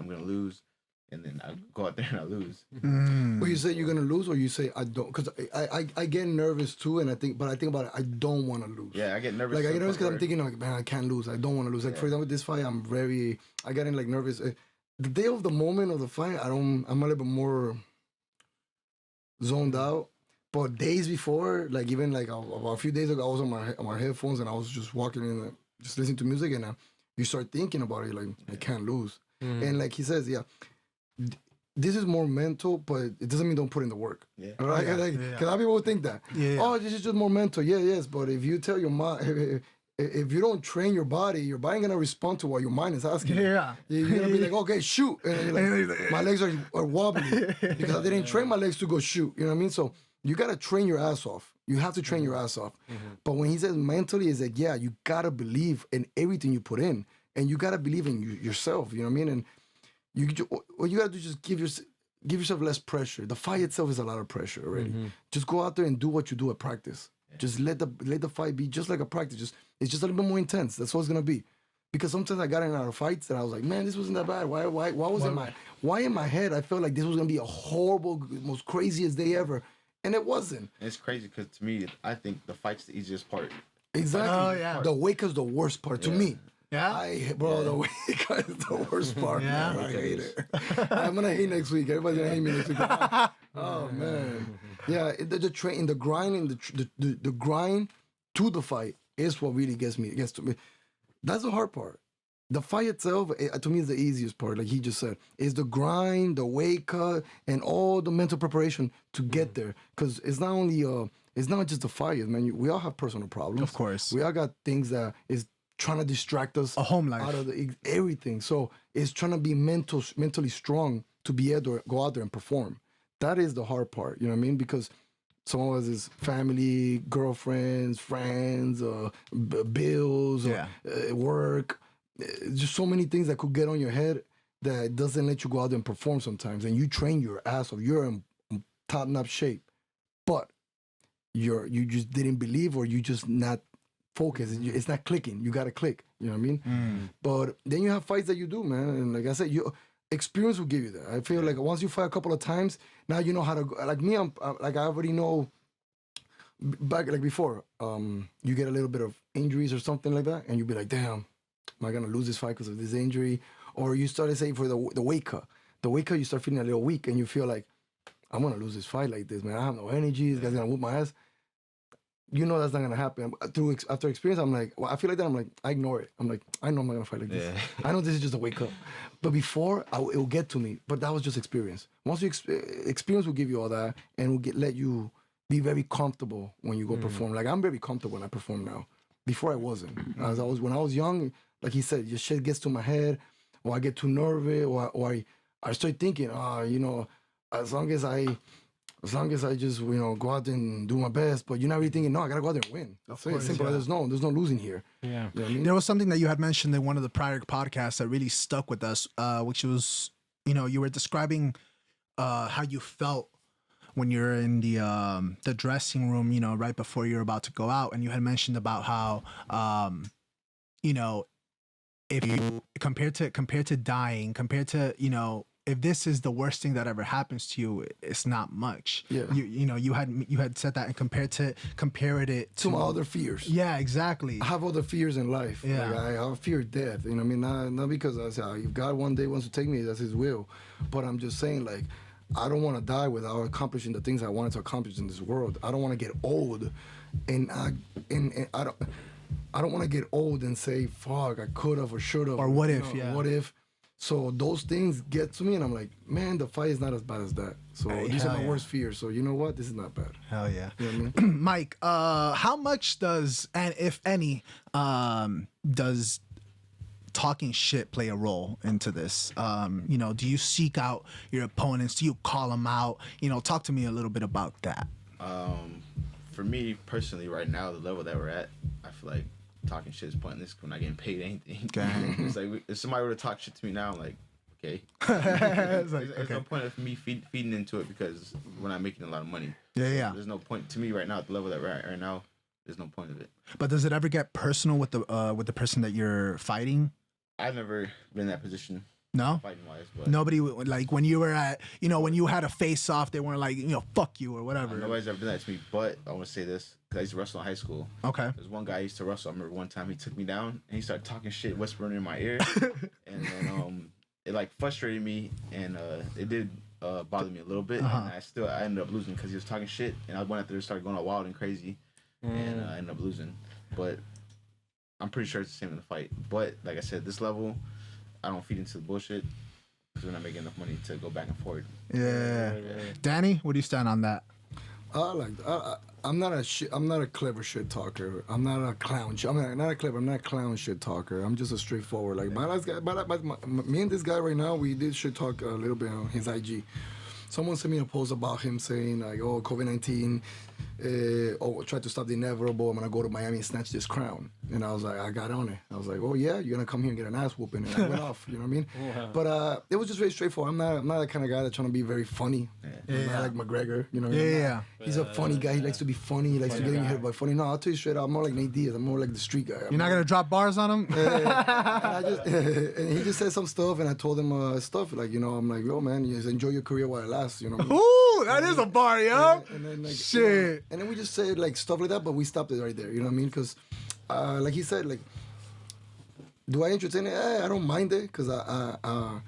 And then I go out there and I lose. But you say you're gonna lose, or you say I don't? Because I get nervous too, and I think about it, I don't want to lose. Yeah, I get nervous. Like I get nervous because I'm thinking like, man, I can't lose. I don't want to lose. Like for example, this fight, I get in like nervous. The day of the moment of the fight, I'm a little bit more zoned out. But days before, like even like about a few days ago, I was on my headphones and I was just walking in, just listening to music, and you start thinking about it, like I can't lose. And like he says, this is more mental, but it doesn't mean don't put in the work. Yeah. Right? Because a lot of people would think that. Yeah. Oh, this is just more mental. Yes. But if you tell your mind, if you don't train your body gonna respond to what your mind is asking. Yeah. You're gonna be like, okay, shoot. And you're like, my legs are wobbly because I didn't train my legs to go shoot. You know what I mean? So you gotta train your ass off. You have to train your ass off. But when he says mentally, it's like, yeah, you gotta believe in everything you put in, and you gotta believe in yourself. You know what I mean? And what you gotta do is just give yourself less pressure. The fight itself is a lot of pressure already. Just go out there and do what you do at practice. Yeah. Just let the fight be just like a practice. It's just a little bit more intense. That's what it's gonna be. Because sometimes I got in out of fights and I was like, man, this wasn't that bad. Why in my head I felt like this was gonna be a horrible, most craziest day ever, and it wasn't. And it's crazy because to me, I think the fight's the easiest part. Exactly. Oh, yeah. The wake is the worst part to me. Yeah. The wake is the worst part. Yeah. Man. I hate it. I'm gonna hate next week. Everybody's gonna hate me next week. Oh man. Yeah. The grind the grind to the fight is what really gets to me. That's the hard part. The fight itself, to me, is the easiest part. Like he just said, is the grind, the weight cut, and all the mental preparation to get there. Because it's not only it's not just the fight, man. We all have personal problems. Of course. We all got things that is trying to distract us A home life. out of everything. So it's trying to be mentally strong to be able to go out there and perform. That is the hard part. You know what I mean? Because some of us is family, girlfriends, friends, bills, work. Just so many things that could get on your head that doesn't let you go out there and perform sometimes. And you train your ass off. You're in top-notch shape. But you just didn't believe, or you just not focused. It's not clicking. You got to click. You know what I mean? But then you have fights that you do, man. And like I said, experience will give you that. I feel like once you fight a couple of times, now you know how to go. Like me, I'm like, I already know back like before, you get a little bit of injuries or something like that, and you'll be like, damn, am I gonna lose this fight because of this injury? Or you start to say for the weight cut. The weight cut, you start feeling a little weak, and you feel like, I'm gonna lose this fight like this, man. I have no energy. This guy's gonna whoop my ass. You know that's not gonna happen. After experience, I'm like, well, I feel like that. I'm like, I ignore it. I'm like, I know I'm not gonna fight like this. I know this is just a wake up. But before, it will get to me. But that was just experience. Once you experience will give you all that, and will let you be very comfortable when you go perform. Like I'm very comfortable when I perform now. Before I wasn't. When I was young, like he said, your shit gets to my head, or I get too nervous, or I start thinking, you know, as long as I just, you know, go out there and do my best, but you're not really thinking, no, I gotta go out there and win. It's simple. There's no losing here. Yeah. You know what I mean? There was something that you had mentioned in one of the prior podcasts that really stuck with us, which was, you know, you were describing how you felt when you're in the dressing room, you know, right before you're about to go out, and you had mentioned about how, you know, if you compared to dying, compared to, you know, if this is the worst thing that ever happens to you, it's not much. Yeah. You know, you had said that and compared it to my other fears. Yeah, exactly. I have other fears in life. Yeah. Like I fear death. You know what I mean? Not because I say, if God one day wants to take me, that's his will. But I'm just saying, like, I don't want to die without accomplishing the things I wanted to accomplish in this world. I don't want to get old, and I don't want to get old and say, fuck, I could have or should have. Or what if, yeah. What if? So those things get to me, and I'm like, man, the fight is not as bad as that. So these are my worst fears. So you know what? This is not bad. Hell yeah. You know what I mean? Mike, how much does, and if any, does talking shit play a role into this? You know, do you seek out your opponents? Do you call them out? You know, talk to me a little bit about that. For me personally, right now, the level that we're at, I feel like talking shit is pointless. We're not getting paid anything. It's like if somebody were to talk shit to me now, I'm like, okay. There's no point of me feeding into it because we're not making a lot of money. Yeah. There's no point to me right now at the level that we're at right now. There's no point of it. But does it ever get personal with the person that you're fighting? I've never been in that position. No? Fighting wise, but nobody, like when you were at, you know, when you had a face off, they weren't like, you know, fuck you or whatever. Nobody's ever done that to me, but I want to say this because I used to wrestle in high school. Okay. There's one guy I used to wrestle. I remember one time he took me down and he started talking shit, whispering in my ear. And then it like frustrated me and it did bother me a little bit. And I ended up losing because he was talking shit and I went out there and started going all wild and crazy. And I ended up losing. But I'm pretty sure it's the same in the fight. But like I said, this level, I don't feed into the bullshit because we're not making enough money to go back and forth. Yeah. Danny, where do you stand on that? I I'm not a clever shit talker. I'm not a clown. I'm not a clown shit talker. I'm just a straightforward. Like my last guy, me and this guy right now, we did shit talk a little bit on his IG. Someone sent me a post about him saying like, "Oh, COVID-19, try to stop the inevitable. I'm gonna go to Miami and snatch this crown." And I was like, I got on it. I was like, "Oh yeah, you're gonna come here and get an ass whooping," and I went off. You know what I mean? Wow. But it was just very straightforward. I'm not that kind of guy that's trying to be very funny. I'm not like McGregor. You know? Yeah. He's a funny guy. He likes to be funny. He likes to get in your head by funny. No, I'll tell you straight up. I'm more like Nate Diaz. I'm more like the street guy. You're not gonna drop bars on him? And he just said some stuff, and I told him stuff like, you know, I'm like, yo man, you just enjoy your career while it lasts. You know what I mean? Ooh, that is a bar, yo. And then like, shit. You know, and then we just said like stuff like that, but we stopped it right there. You know what I mean? Because, like he said, like, do I entertain it? I don't mind it, because I'm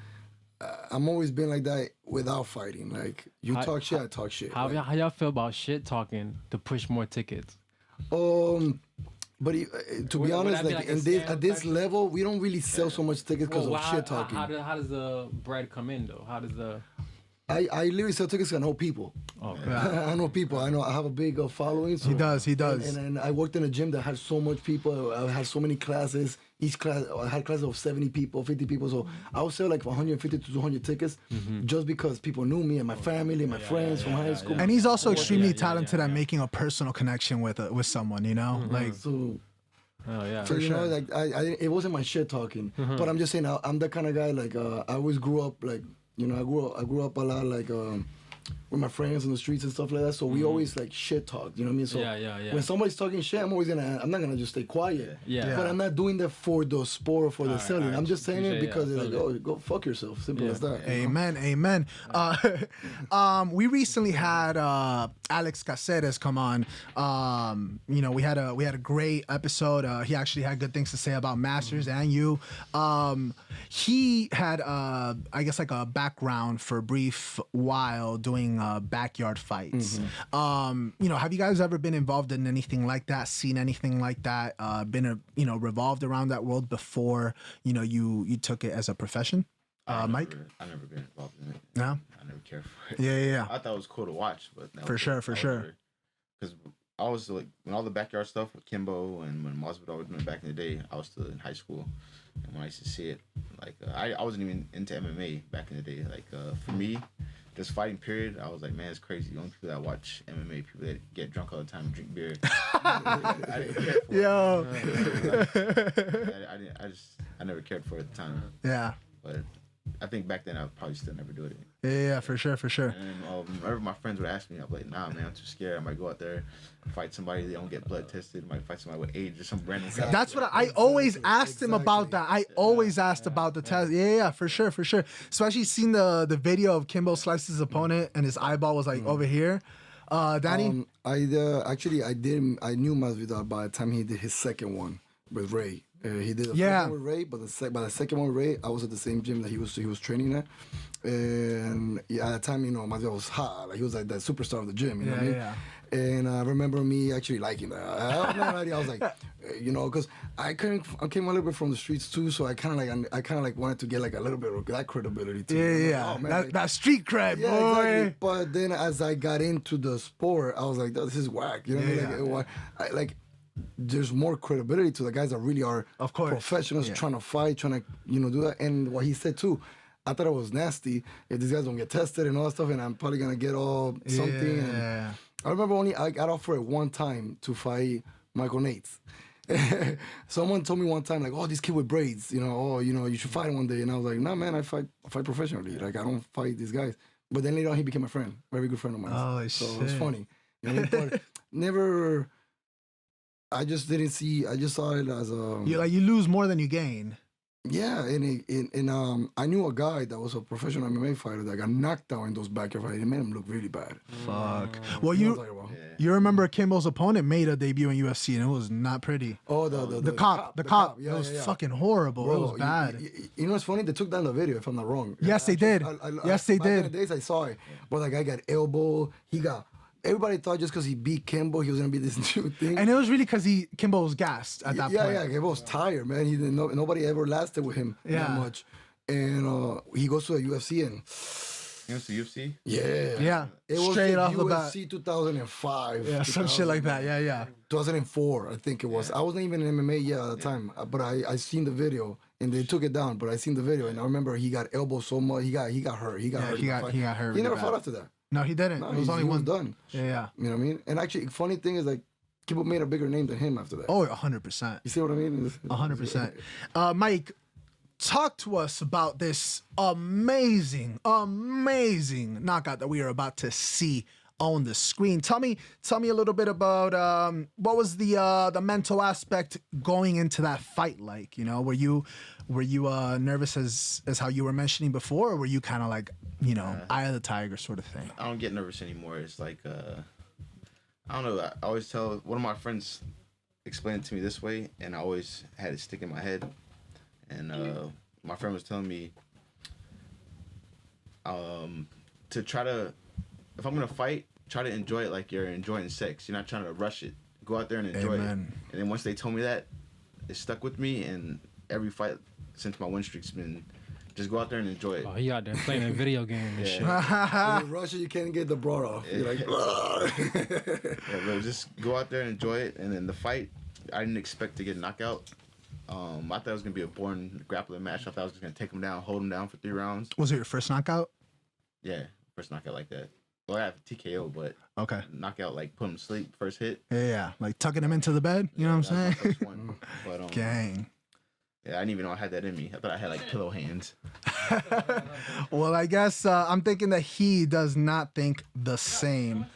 always been like that without fighting. Like, you talk shit, I talk shit. How y'all feel about shit talking to push more tickets? But to be honest, like at this level, we don't really sell so much tickets because of shit talking. How does the bread come in though? How does the I literally sell tickets because I know people. Okay. I know people. I have a big following. So, He does. And I worked in a gym that had so much people. I had so many classes. Each class, I had classes of 70 people, 50 people. So I would sell like 150 to 200 tickets just because people knew me and my family and my friends from high school. And he's also extremely talented at making a personal connection with someone, you know? Like, so, oh yeah. so you know, like it wasn't my shit talking, but I'm just saying I'm the kind of guy like I always grew up like, you know, I grew up a lot like with my friends in the streets and stuff like that. So we always like shit talk. You know what I mean? So when somebody's talking shit, I'm not gonna just stay quiet. Yeah. But I'm not doing that for the sport or for the selling. I'm just saying it because it's like, oh, go fuck yourself. Simple as that. Amen. We recently had Alex Caceres come on. You know, we had a great episode. He actually had good things to say about Masters and you. He had I guess like a background for a brief while doing backyard fights. You know, have you guys ever been involved in anything like that? Seen anything like that? Been revolved around that world before? You know, you took it as a profession. Mike? I've never been involved in it. No? I never cared for it. Yeah. I thought it was cool to watch, but For sure. Because I was like, when all the backyard stuff with Kimbo and when Masvidal was doing it back in the day, I was still in high school. And when I used to see it, like, I wasn't even into MMA back in the day. Like, for me, this fighting period, I was like, man, it's crazy. The only people that watch MMA, people that get drunk all the time and drink beer. I didn't care for it. I never cared for it at the time. Yeah. But I think back then I would probably still never do it. Yeah, for sure. And whenever my friends would ask me, I'd be like, nah, man, I'm too scared. I might go out there, fight somebody, they don't get blood tested. I might fight somebody with AIDS or some random guy. That's what I always asked him about that. I always asked about the test. Yeah, for sure. Especially seeing the video of Kimbo slice his opponent and his eyeball was like over here. Danny? I knew Masvidal by the time he did his second one with Ray. He did a first one with Ray, but by the second one with Ray, I was at the same gym that he was training at. And at the time, you know, Masvidal was hot. Like, he was like that superstar of the gym, you know what I mean? Yeah. And I remember me actually liking that. I was like, you know, because I came a little bit from the streets too, so I kind of like wanted to get like a little bit of that credibility too. Yeah. Oh, man, that street cred, yeah, boy. Exactly. But then as I got into the sport, I was like, this is whack. You know what I mean? There's more credibility to the guys that really are professionals trying to fight, trying to, you know, do that. And what he said too, I thought it was nasty if these guys don't get tested and all that stuff, and I'm probably gonna get all something. And I remember I got offered one time to fight Michael Nates. Someone told me one time, like, oh, this kid with braids, you know, you should fight one day. And I was like, nah, man, I fight professionally. Like, I don't fight these guys. But then later on, he became a friend, very good friend of mine. Oh, so shit. it was funny. You know, but never. I just didn't see. I just saw it as a. You lose more than you gain. Yeah, and I knew a guy that was a professional MMA fighter that got knocked out in those backyard fights. It made him look really bad. Fuck. Well, you remember Kimbo's opponent made a debut in UFC and it was not pretty. Oh, the cop. Yeah, it was fucking horrible. Bro, it was bad. You know what's funny? They took down the video, if I'm not wrong. Yes, they did. Yes, they did. Back in the days, I saw it. But that guy got elbowed. Everybody thought just because he beat Kimbo, he was gonna be this new thing. And it was really because Kimbo was gassed at that point. Yeah, Kimbo was tired, man. He didn't know, nobody ever lasted with him that much. And he goes to the UFC and You know, UFC? Yeah. Yeah. It was Straight the off the bat. UFC 2005. Yeah, some shit like that. Yeah, yeah. 2004, I think it was. I wasn't even in MMA yet at the time, but I seen the video and they took it down. But I seen the video and I remember he got elbowed so much. He got hurt. He got hurt. He got hurt. He really never bad. fought after that. No, he didn't. No, it was only he one. done. Yeah, yeah. You know what I mean? And actually, funny thing is like people made a bigger name than him after that. Oh, 100%. You see what I mean? 100%. Mike, talk to us about this amazing knockout that we are about to see on the screen. Tell me a little bit about what was the mental aspect going into that fight like? You know, were you nervous as how you were mentioning before, or were you kind of like, you know, eye of the tiger sort of thing? I don't get nervous anymore. It's like I don't know. I always tell one of my friends explained it to me this way, and I always had it stick in my head. And my friend was telling me to try to, if I'm gonna fight, try to enjoy it like you're enjoying sex. You're not trying to rush it. Go out there and enjoy it. And then once they told me that, it stuck with me. And every fight since my win streak's been, just go out there and enjoy it. Oh, he out there playing a video game and shit. When you rush it, you can't get the broad off. You're like, yeah, bro, just go out there and enjoy it. And then the fight, I didn't expect to get a knockout. I thought it was gonna be a boring grappling match. I thought I was just gonna take him down, hold him down for 3 rounds. Was it your first knockout? Yeah, first knockout like that. Well, I have a TKO, but Okay. knockout, like put him to sleep, first hit. Yeah, like tucking him into the bed. You know what I'm saying? That was my first one. But Gang. yeah, I didn't even know I had that in me. I thought I had like pillow hands. Well, I guess I'm thinking that he does not think the same.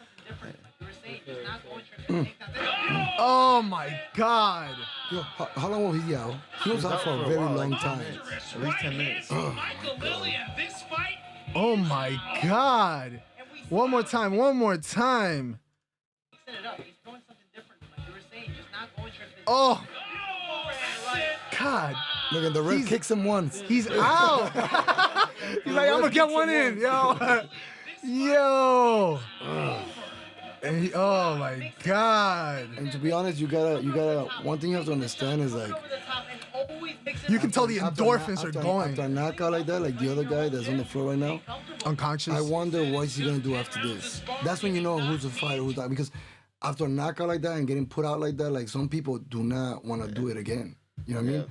Oh my God. yo, how long was he out? He was out for a very while, long like 10 time. minutes, at least 10 minutes. Michael Lilly at this fight. Oh my God. One more time. Oh, God. Look at the ref kicks him once. He's out. He's like, I'm gonna get one in, yo. Yo. And oh my God. And to be honest, you gotta. One thing you have to understand is like You can tell the after endorphins are going. After a knockout like that, like the other guy that's on the floor right now, Unconscious. I wonder what he's gonna do after this. That's when you know who's a fighter, who's not. Because after a knockout like that and getting put out like that, like some people do not want to do it again. You know what I mean?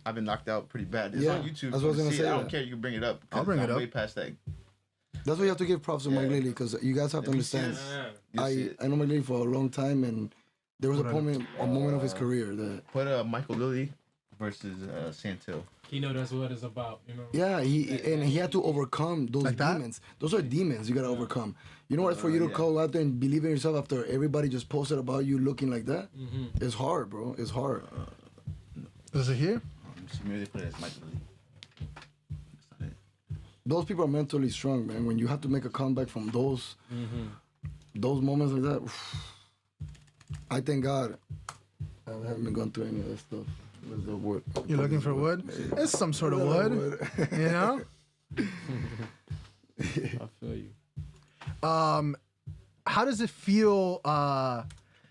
I've been knocked out pretty bad. It's Yeah, on YouTube. that's what I was You gonna can see say, it. I yeah. don't care. You can bring it up. I'll bring it I'm up. way past that. That's why you have to give props to Mike Yeah. Lilly, because you guys have to If you see understand. it, you see it. I know Mike Lilly for a long time, and there was a moment of his career that Put Michael Lilly versus Santil. He know that's what it's about, you know. yeah, he had to overcome those Like that? demons. Those are demons you gotta overcome. You know what? For you to go out there and believe in yourself after everybody just posted about you looking like that, it's hard, bro. It's hard. Is it here? Maybe they put it as Michael Lilly. That's not it. Those people are mentally strong, man. When you have to make a comeback from those moments like that, I thank God I haven't gone through any of that stuff. Where's the wood? You're looking for wood? It's some sort of wood. You know? I feel you. How does it feel?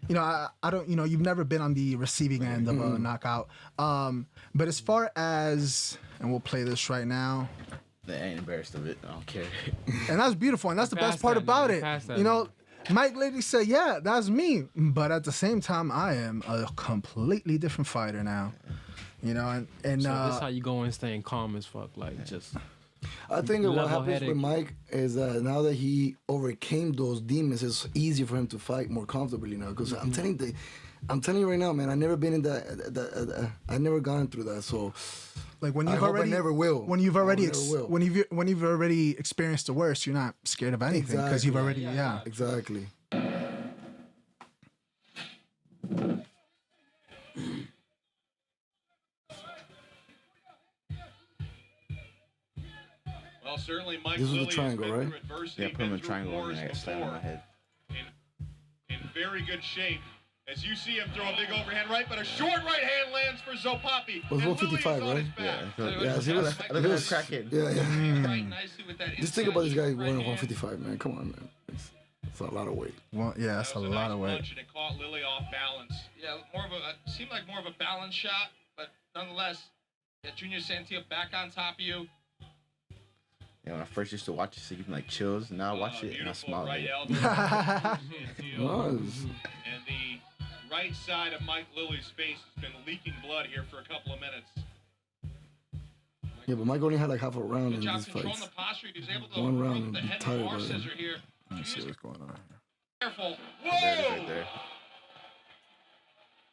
You know, I don't. You know, you've never been on the receiving end of a knockout. But as far as, and we'll play this right now, They ain't embarrassed of it. I don't care. and that's beautiful, and that's the best Pass part that, about man. it. Pass that, You know, Mike Lilly said, "Yeah, that's me," but at the same time, I am a completely different fighter now. You know, and So this how you go in staying calm as fuck, like just. I think that what happens Level-headed. with Mike is that now that he overcame those demons, it's easier for him to fight more comfortably now. Because I'm telling you right now, man, I've never been in that. I've never gone through that. So, like when I you've hope I already never will. when you've I already never will. when you've already experienced the worst, you're not scared of anything because you've Exactly. already yeah. Exactly. Well, certainly Mike This was a Lilly has triangle, been right? through adversity, Yeah, put him been in through triangle and wars then I got slammed on my before. head. In very good shape. As you see him throw a big overhand right, but a short right hand lands for Zopapi. Was And Lilly is 155, on right? his back. Yeah, he was- I look at this crackhead. Yeah, yeah. Right nicely with that Just think about this guy inside wearing right hand. 155, man. Come on, man. It's a lot of weight. Well, yeah, that's That a was lot nice of weight. punch, and it caught Lilly off balance. Yeah, seemed like more of a balance shot, but nonetheless, yeah, Junior Santia back on top of you. And when I first used to watch it, so you can like chills. Now I watch it and I smile. Right Like, elbow. Nice. And the right side of Mike Lilly's face has been leaking blood here for a couple of minutes. Yeah, but Mike only had like half a round Good in job these controlling fights. the posture. He was able to One move round the and head tired and bar by then. scissor here. Let me see what's going on here. Careful. there it is Whoa! right there.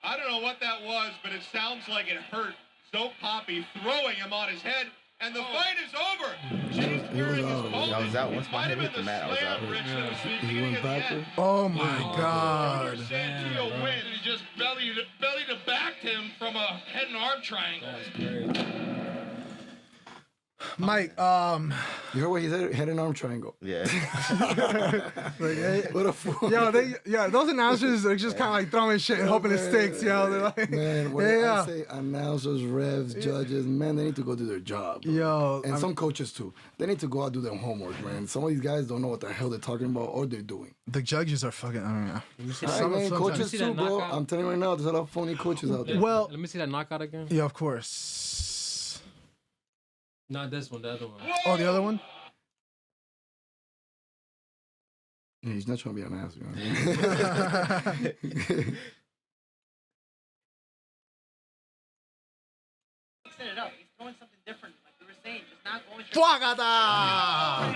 I don't know what that was, but it sounds like it hurt. So Poppy throwing him on his head, and the fight is over. Chase He was Fury is out. falling. I was out. Once my Might head have hit the been mat, I was slam, out. Rich, that was the He beginning went of the end. backward. Oh my God. Santio wins. He just belly to backed him from a head and arm triangle. Mike, You heard what he said? Head and arm triangle. Yeah. like, hey, What a fool. yo, those announcers are just kind of like throwing shit and hoping it sticks, yo. They're like, Man, when yeah. I say announcers, refs, judges, man, they need to go do their job. Bro. Yo, And some coaches too. They need to go out and do their homework, man. Some of these guys don't know what the hell they're talking about or they're doing. the judges are fucking. I don't know. All right, man, coaches see too, that bro. knockout? I'm telling you right now, there's a lot of phony coaches out there. Well, Let me see that knockout again. yeah, of course. Not this one, the other one. Oh, the other one. Yeah, he's not trying to be an ass, man. Mixing it up. He's throwing something different, like we were saying, just not going. Fuagata!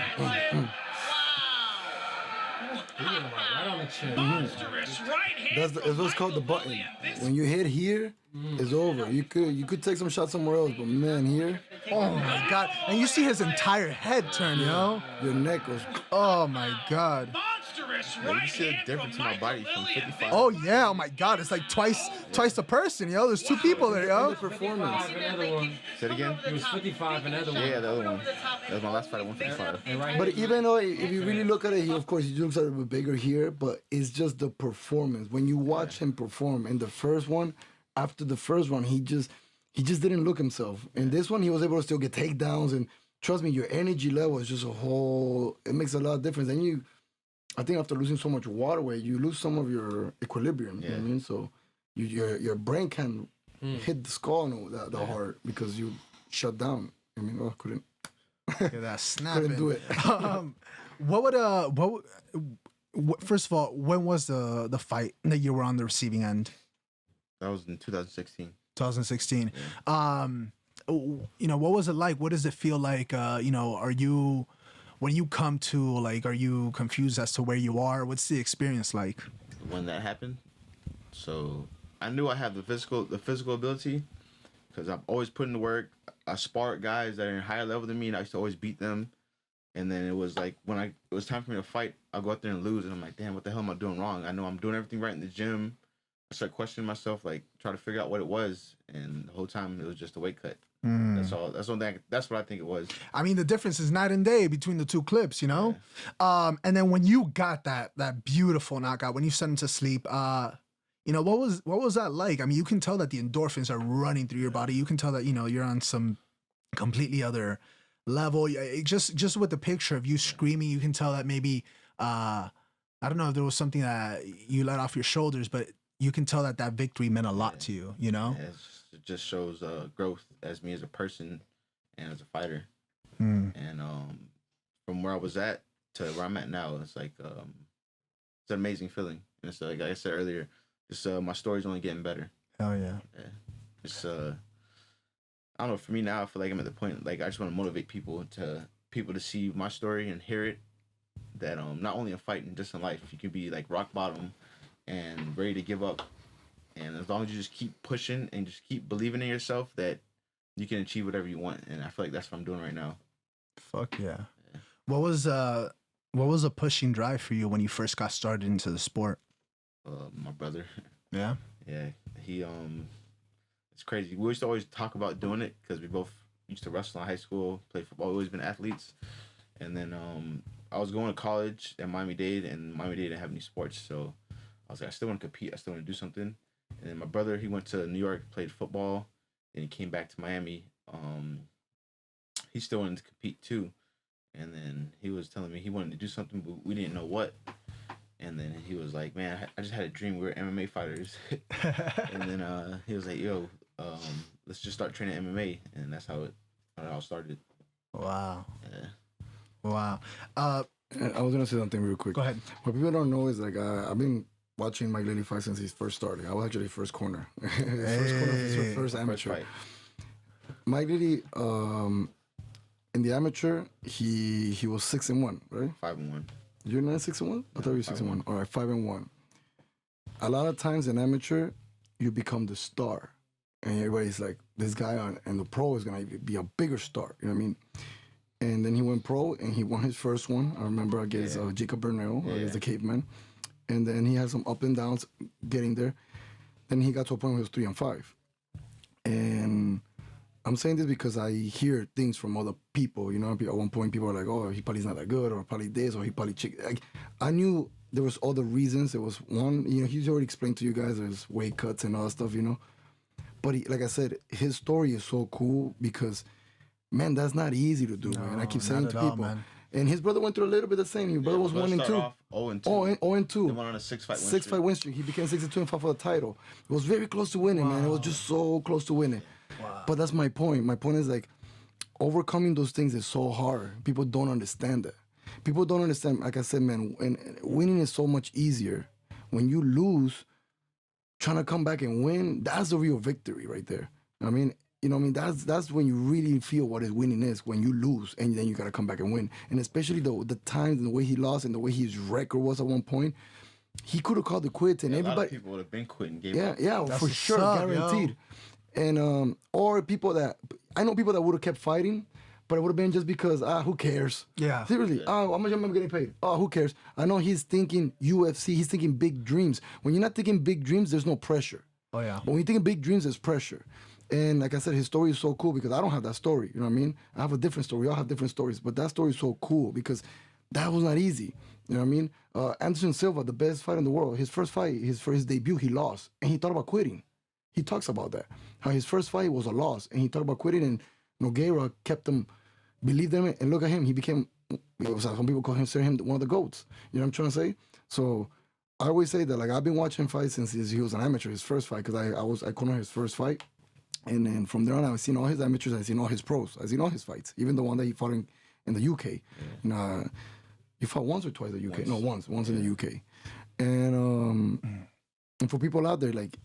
Right on the chin. Monstrous right hand. That's what's called the button. When you hit here, it's over. You could take some shots somewhere else, but man, here, Oh my God! And you see his entire head turn, yo. your neck goes. Oh my God. Monstrous Yeah, right you see the hand difference from in my body Michael from Lilly. 55. Oh yeah! Oh my God! It's like twice a person, yo. There's two people there, yo. Performance. Another one. Say it again? He was 55, another one. Yeah, the other one. That was my last fight at 155. And right But here, even though if you really look at it, he of course he looks a little bit bigger here, but it's just the performance. When you watch him perform in the first one, after the first one, he just didn't look himself. In this one, he was able to still get takedowns, and trust me, your energy level is just it makes a lot of difference. And I think after losing so much water weight, you lose some of your equilibrium. You know what I mean? So your brain can hit the skull the hard because you shut down. I mean, I couldn't Look at that snapping. do it. First of all, when was the fight that you were on the receiving end? That was in 2016. 2016. What was it like? What does it feel like? When you come to, like, are you confused as to where you are? What's the experience like? When that happened, so I knew I have the physical ability because I've always put in the work. I sparred guys that are in higher level than me, and I used to always beat them. And then it was like it was time for me to fight, I'll go out there and lose, and I'm like, damn, what the hell am I doing wrong? I know I'm doing everything right in the gym. I started questioning myself, like try to figure out what it was, and the whole time it was just a weight cut. That's all. That's one thing. That's what I think it was. I mean, the difference is night and day between the two clips, you know? And then when you got that beautiful knockout, when you sent him to sleep, what was that like? I mean, you can tell that the endorphins are running through your body. You can tell that, you're on some completely other level. Just with the picture of you screaming, you can tell that maybe, I don't know if there was something that you let off your shoulders, but you can tell that victory meant a lot to you, you know? Yeah, it just shows growth as me as a person and as a fighter. Mm. And from where I was at to where I'm at now, it's like it's an amazing feeling. And it's like I said earlier, it's my story's only getting better. Hell yeah. It's I don't know. For me now, I feel like I'm at the point like I just want to motivate people to see my story and hear it. That not only in fighting, just in life, you can be like rock bottom and ready to give up. And as long as you just keep pushing and just keep believing in yourself, that you can achieve whatever you want. And I feel like that's what I'm doing right now. Fuck yeah. What was a pushing drive for you when you first got started into the sport? My brother. Yeah. Yeah. He it's crazy. We used to always talk about doing it because we both used to wrestle in high school, play football, always been athletes. And then I was going to college at Miami-Dade, and Miami-Dade didn't have any sports, so I was like, I still want to compete. I still want to do something. And then my brother, he went to New York, played football, and he came back to Miami. He still wanted to compete too. And then he was telling me he wanted to do something, but we didn't know what. And then he was like, man, I just had a dream. We were MMA fighters. And then he was like, yo, let's just start training MMA. And that's how it all started. Wow. Yeah. Wow. And I was gonna say something real quick. Go ahead. What people don't know is like I've been watching Mike Lilly fight since he first started. I was actually first corner. His first amateur. Fight. Mike Lilly, in the amateur, he was 6-1, right? 5-1. You're not 6-1? I thought you were 6-1. All right, 5-1. A lot of times in amateur, you become the star, and everybody's like, this guy and the pro is gonna be a bigger star. You know what I mean? And then he went pro and he won his first one. I remember against Jacob Bernal, against the Caveman. And then he had some up and downs getting there. Then he got to a point where he was 3-5. And I'm saying this because I hear things from other people. You know, at one point people are like, "Oh, he probably's not that good," or "Probably this," or "He probably like." I knew there was other reasons. There was one, you know, he's already explained to you guys there's weight cuts and all that stuff, you know. But like I said, his story is so cool because, man, that's not easy to do, man. I keep saying to people. Man. And his brother went through a little bit the same. His brother was 1-2. 0-2. 0-2. They went on a 6-fight win 6-fight win streak. He became 62-5 for the title. It was very close to winning, man. It was just so close to winning. Wow. But that's my point. My point is like, overcoming those things is so hard. People don't understand that. People don't understand. Like I said, man, winning is so much easier. When you lose, trying to come back and win, that's the real victory right there. I mean, you know what I mean? That's when you really feel what is winning is, when you lose and then you got to come back and win. And especially the times and the way he lost and the way his record was at one point, he could have called it quits and everybody. A lot of people would have been quitting. Yeah, That's for what's sure, up, guaranteed. And or people that I know people that would have kept fighting, but it would have been just because who cares? Yeah. Seriously, how much am I getting paid? Oh, who cares? I know he's thinking UFC. He's thinking big dreams. When you're not thinking big dreams, there's no pressure. Oh yeah. But when you think of big dreams, there's pressure. And like I said, his story is so cool because I don't have that story. You know what I mean? I have a different story. We all have different stories. But that story is so cool because that was not easy. You know what I mean? Anderson Silva, the best fighter in the world, his first fight, for his debut, he lost. And he thought about quitting. He talks about that. How his first fight was a loss. And he thought about quitting. And Nogueira kept him, believed in it. And look at him. He became, some people consider him one of the GOATs. You know what I'm trying to say? So I always say that, like, I've been watching fights since he was an amateur, his first fight, because I cornered his first fight. And then from there on, I've seen all his amateurs, I've seen all his pros, I've seen all his fights, even the one that he fought in the UK. Yeah. He fought once or twice in the UK? No, once in the UK. And for people out there, like,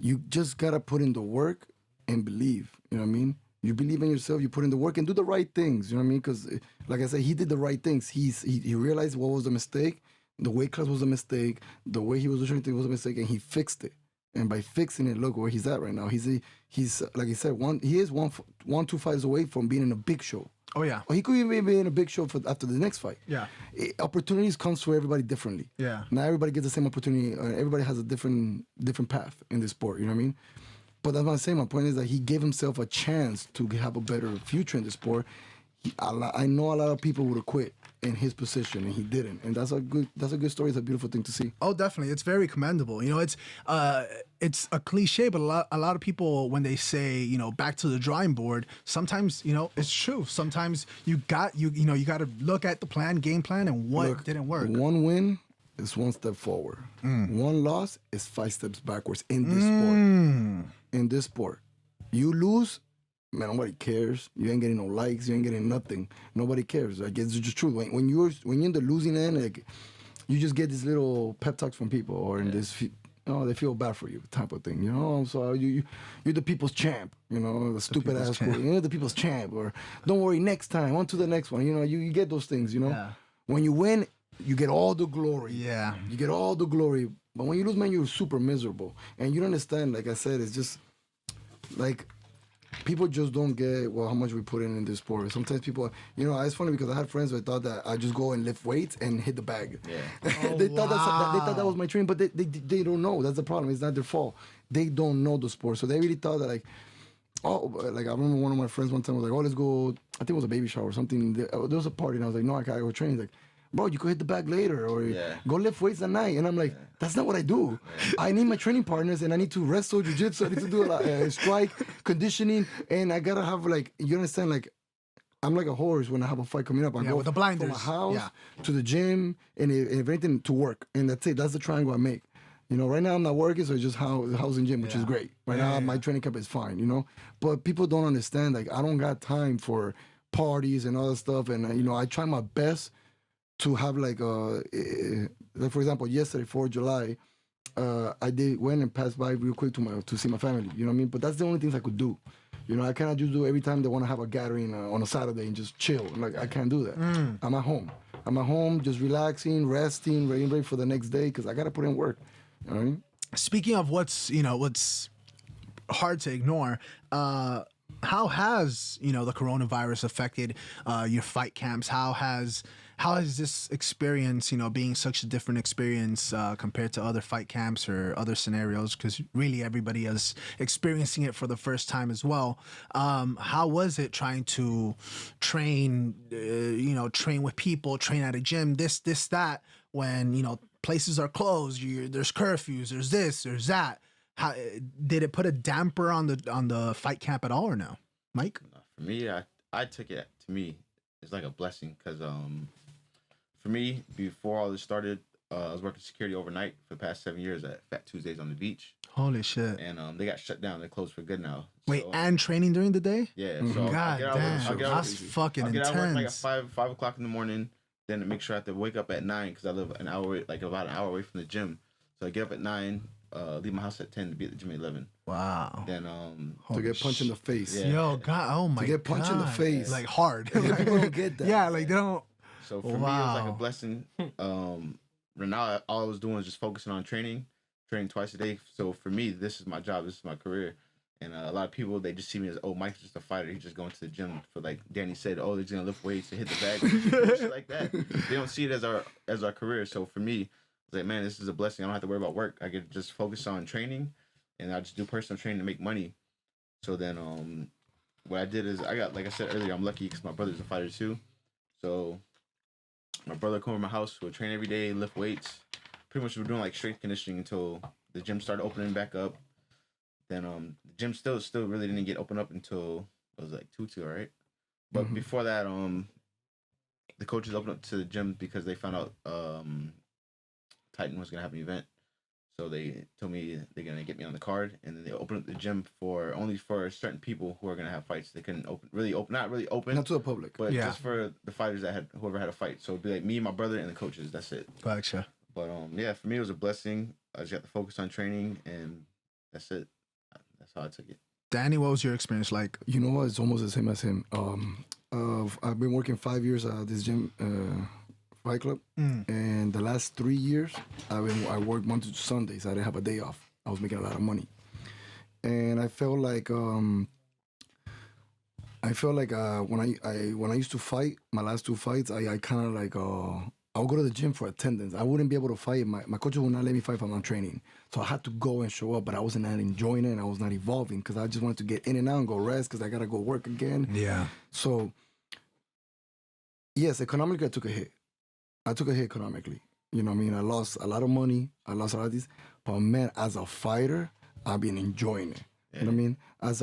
you just gotta put in the work and believe, you know what I mean? You believe in yourself, you put in the work and do the right things, you know what I mean? Because, like I said, he did the right things. He realized what was the mistake, the weight class was a mistake, the way he was doing things was a mistake, and he fixed it. And by fixing it, look where he's at right now. He's like he said, he is one, 2 fights away from being in a big show. Oh yeah. Or he could even be in a big show after the next fight. Yeah. Opportunities comes for everybody differently. Yeah. Not everybody gets the same opportunity. Everybody has a different path in this sport. You know what I mean? But that's what I'm saying. My point is that he gave himself a chance to have a better future in the sport. I know a lot of people would have quit in his position, and he didn't. And that's a good story. It's a beautiful thing to see. Oh, definitely. It's very commendable. You know, it's a cliche, but a lot of people, when they say, you know, back to the drawing board, sometimes, you know, it's true. Sometimes you got to look at the game plan and what didn't work. One win is one step forward. One loss is 5 steps backwards in this sport. In this sport. You lose, man, nobody cares. You ain't getting no likes. You ain't getting nothing. Nobody cares. Like, it's just true. When you're in the losing end, like, you just get these little pep talks from people, or in this, they feel bad for you type of thing. You know, so you're the people's champ. You know, the stupid ass quote. You're the people's champ, or don't worry, next time, on to the next one. You know, you get those things. You know, when you win, you get all the glory. Yeah, you get all the glory. But when you lose, man, you're super miserable, and you don't understand. Like I said, it's just like, people just don't get how much we put in this sport. Sometimes people, you know, it's funny because I had friends who thought that I just go and lift weights and hit the bag. Yeah. They thought that was my training, but they don't know. That's the problem. It's not their fault. They don't know the sport, so they really thought that, like, like I remember one of my friends one time was like, let's go. I think it was a baby shower or something. There was a party, and I was like, no, I gotta go train. He's like, bro, you could hit the bag later, or go lift weights at night. And I'm like, that's not what I do. I need my training partners, and I need to wrestle, jiu-jitsu, I need to do a strike, conditioning, and I gotta have, like, you understand, like, I'm like a horse when I have a fight coming up. I go with the blinders. from my house to the gym, and if anything, to work. And that's it. That's the triangle I make. You know, right now I'm not working, so it's just house and gym, which is great. Right now, my training camp is fine, you know? But people don't understand, like, I don't got time for parties and all that stuff. And I try my best to have like for example, yesterday, 4th of July, I went and passed by real quick to see my family. You know what I mean? But that's the only things I could do. I cannot just do every time they want to have a gathering on a Saturday and just chill. Like, I can't do that. I'm at home. I'm at home, just relaxing, resting, ready for the next day because I got to put in work. You know what I mean? Speaking of what's hard to ignore, how has the coronavirus affected your fight camps? How has this experience, being such a different experience compared to other fight camps or other scenarios? Because really everybody is experiencing it for the first time as well. How was it trying to train, train with people, train at a gym, this, that, when, places are closed, there's curfews, there's this, there's that. How did it put a damper on the fight camp at all or no? Mike? For me, I took it, to me, it's like a blessing because for me, before all this started, I was working security overnight for the past 7 years at Fat Tuesdays on the beach. Holy shit. And they got shut down. They're closed for good now. Wait, and training during the day? Yeah. So God damn, that's fucking intense. I'll get out of work like at 5 o'clock in the morning, then to make sure I have to wake up at 9 because I live about an hour away from the gym. So I get up at 9, leave my house at 10 to be at the gym at 11. Wow. Then to get punched in the face. Yeah. Yo, God, oh my God. To get punched in the face. Like hard. Yeah, people don't get that. Yeah, like they don't. So for me, it was like a blessing. Right now, all I was doing was just focusing on training twice a day. So for me, this is my job. This is my career. And a lot of people, they just see me as, oh, Mike's just a fighter. He's just going to the gym for, like Danny said, oh, he's going to lift weights to hit the bag. Shit like that. They don't see it as our career. So for me, it's like, man, this is a blessing. I don't have to worry about work. I get to just focus on training, and I just do personal training to make money. So then what I did is like I said earlier, I'm lucky because my brother's a fighter too. So my brother come over my house, we'll train every day, lift weights. Pretty much we're doing like strength conditioning until the gym started opening back up. Then the gym still really didn't get opened up until it was like 2, right? But before that, the coaches opened up to the gym because they found out Titan was gonna have an event. So they told me they're gonna get me on the card, and then they opened up the gym only for certain people who are gonna have fights. They couldn't not really open, not to the public, but just for the fighters that whoever had a fight. So it'd be like me, my brother, and the coaches. That's it. Gotcha. But yeah, for me it was a blessing. I just got to focus on training, and that's it. That's how I took it. Danny, what was your experience like? You know what? It's almost the same as him. I've been working 5 years at this gym. Fight Club, and the last 3 years I worked Monday to Sundays. I didn't have a day off. I was making a lot of money, and I felt like when I used to fight, my last 2 fights, I kind of like I'll go to the gym for attendance. I wouldn't be able to fight. My coach would not let me fight if I'm not training, so I had to go and show up. But I wasn't enjoying it, and I was not evolving because I just wanted to get in and out and go rest because I gotta go work again. Yeah. So yes, economically I took a hit. I took a hit economically. You know what I mean? I lost a lot of money. I lost a lot of this. But man, as a fighter, I've been enjoying it. Yeah. You know what I mean? As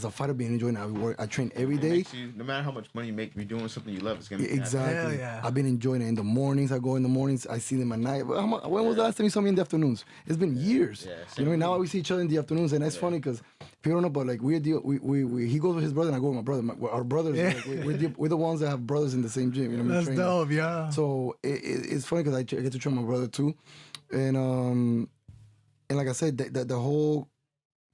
a fighter, being enjoying it. I train every day. No matter how much money you make, you're doing something you love. It's gonna be exactly. Hell yeah. I've been enjoying it in the mornings. I go in the mornings. I see them at night. When was the last time you saw me in the afternoons? It's been years. Yeah, you know, now we see each other in the afternoons, and that's funny because people don't know, but like he goes with his brother, and I go with my brother. Our brothers, like, we're the ones that have brothers in the same gym. You know what I mean? That's dope, yeah. So it's funny because I get to train my brother too, and like I said, the whole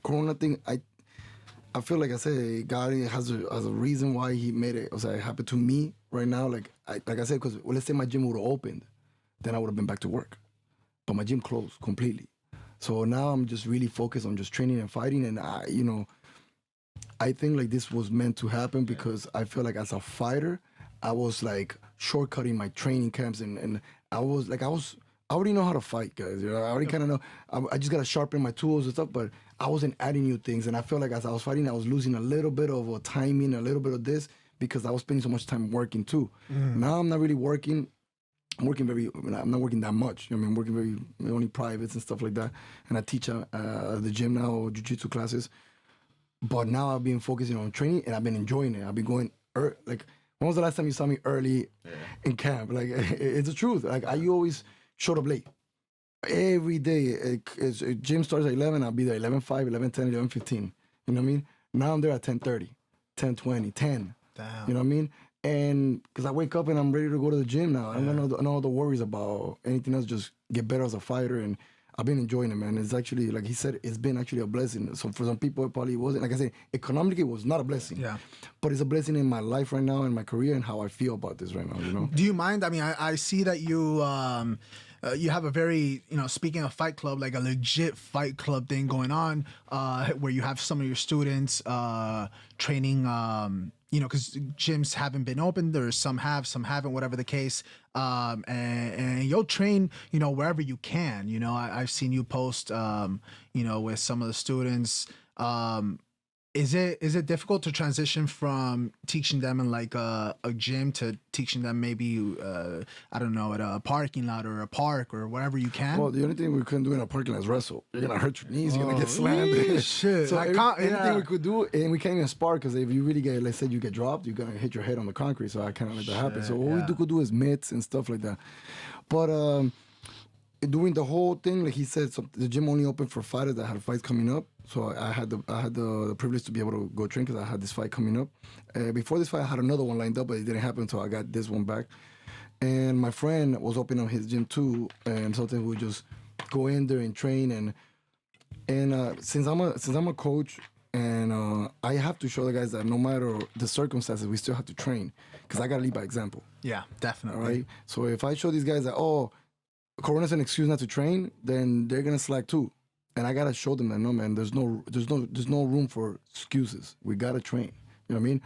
Corona thing, I feel like I said, God has a reason why he made it. It happened to me right now. Like I said, because let's say my gym would have opened, then I would have been back to work, but my gym closed completely. So now I'm just really focused on just training and fighting, and I think like this was meant to happen because I feel like as a fighter, I was like shortcutting my training camps, and I already know how to fight, guys. You know, I already kind of know. I just gotta sharpen my tools and stuff, but I wasn't adding new things, and I felt like as I was fighting, I was losing a little bit of timing, a little bit of this because I was spending so much time working too. Now I'm not really working. I'm not working that much. I mean, I'm working only privates and stuff like that, and I teach at the gym now, jiu-jitsu classes. But now I've been focusing on training, and I've been enjoying it. I've been going like. When was the last time you saw me early in camp? Like, it's the truth. Like, you always showed up late. Every day, gym starts at 11, I'll be there 11:05, 11:10, 11:15. You know what I mean? Now I'm there at 10:30, 10:20, 10. Damn. You know what I mean? And because I wake up and I'm ready to go to the gym now. I don't know all the worries about anything else. Just get better as a fighter, and I've been enjoying it, man. It's actually, like he said, it's been actually a blessing. So for some people, it probably wasn't. Like I said, economically, it was not a blessing. Yeah. But it's a blessing in my life right now, in my career, and how I feel about this right now. You know. Do you mind? I mean, I see that you have a very, speaking of fight club, like a legit fight club thing going on, where you have some of your students training, because gyms haven't been open. There's some have, some haven't, whatever the case. And you'll train, wherever you can. I've seen you post, with some of the students. Is it difficult to transition from teaching them in like a gym to teaching them maybe I don't know, at a parking lot or a park or wherever you can? Well, the only thing we couldn't do in a parking lot is wrestle. You're gonna hurt your knees. You're gonna get slammed. Shit. So anything we yeah. could do, and we can't even spar because if you really get, let's say you get dropped, you're gonna hit your head on the concrete. So I can't let that happen. So all we could do is mitts and stuff like that. But doing the whole thing, like he said, so the gym only opened for fighters that had fights coming up. So I had the privilege to be able to go train because I had this fight coming up. Before this fight, I had another one lined up, but it didn't happen, so I got this one back. And my friend was opening up his gym too, and sometimes we would just go in there and train. And since I'm a coach, and I have to show the guys that no matter the circumstances, we still have to train because I gotta lead by example. Yeah, definitely. All right. So if I show these guys that Corona's an excuse not to train, then they're gonna slack too. And I gotta show them that no, man, there's no room for excuses. We gotta train. You know what I mean?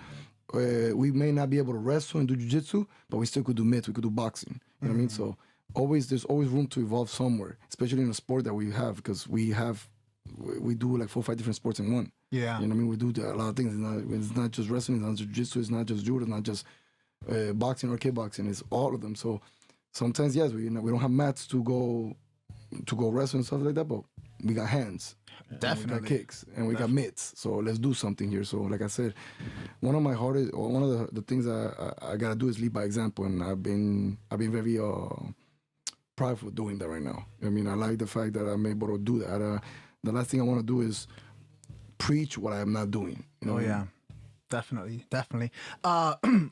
We may not be able to wrestle and do jiu-jitsu, but we still could do mitts, we could do boxing. You know what I mean? So there's always room to evolve somewhere, especially in a sport that we have, because we do like 4 or 5 different sports in one. Yeah. You know what I mean? We do a lot of things. It's not just wrestling, it's not just jiu-jitsu, it's not just judo, it's not just boxing or kickboxing. It's all of them. So sometimes, yes, we don't have mats to go wrestle and stuff like that, but we got hands. Definitely. We got kicks and we got mitts. So let's do something here. So like I said, one of the things I gotta do is lead by example, and I've been very prideful doing that right now. I mean, I like the fact that I'm able to do that. The last thing I want to do is preach what I am not doing. You know? Oh yeah. Definitely.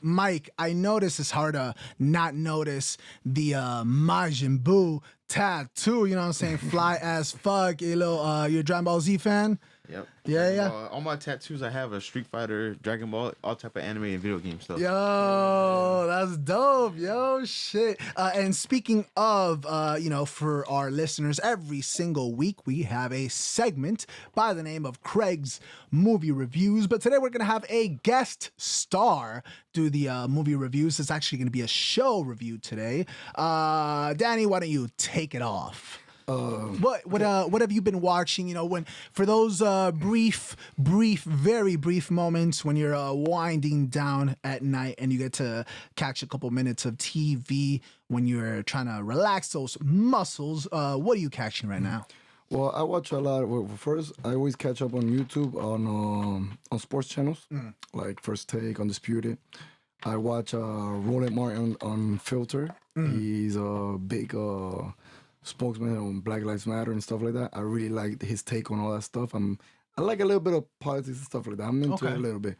Mike, I notice it's hard to not notice the Majin Buu tattoo, you know what I'm saying? Fly as fuck. You're a Dragon Ball Z fan? Yep. Yeah. All my tattoos I have are Street Fighter, Dragon Ball, all type of anime and video game stuff. Yo, that's dope. Yo, shit. And speaking of, for our listeners, every single week we have a segment by the name of Craig's Movie Reviews. But today we're going to have a guest star do the movie reviews. It's actually going to be a show review today. Danny, why don't you take it off? What have you been watching? When for those very brief moments when you're winding down at night and you get to catch a couple minutes of TV when you're trying to relax those muscles. What are you catching right now? Well, I watch a lot. Well, first, I always catch up on YouTube on sports channels like First Take, Undisputed. I watch Roland Martin on Filter. He's a big spokesman on Black Lives Matter and stuff like that. I really like his take on all that stuff. I like a little bit of politics and stuff like that. I'm into it a little bit.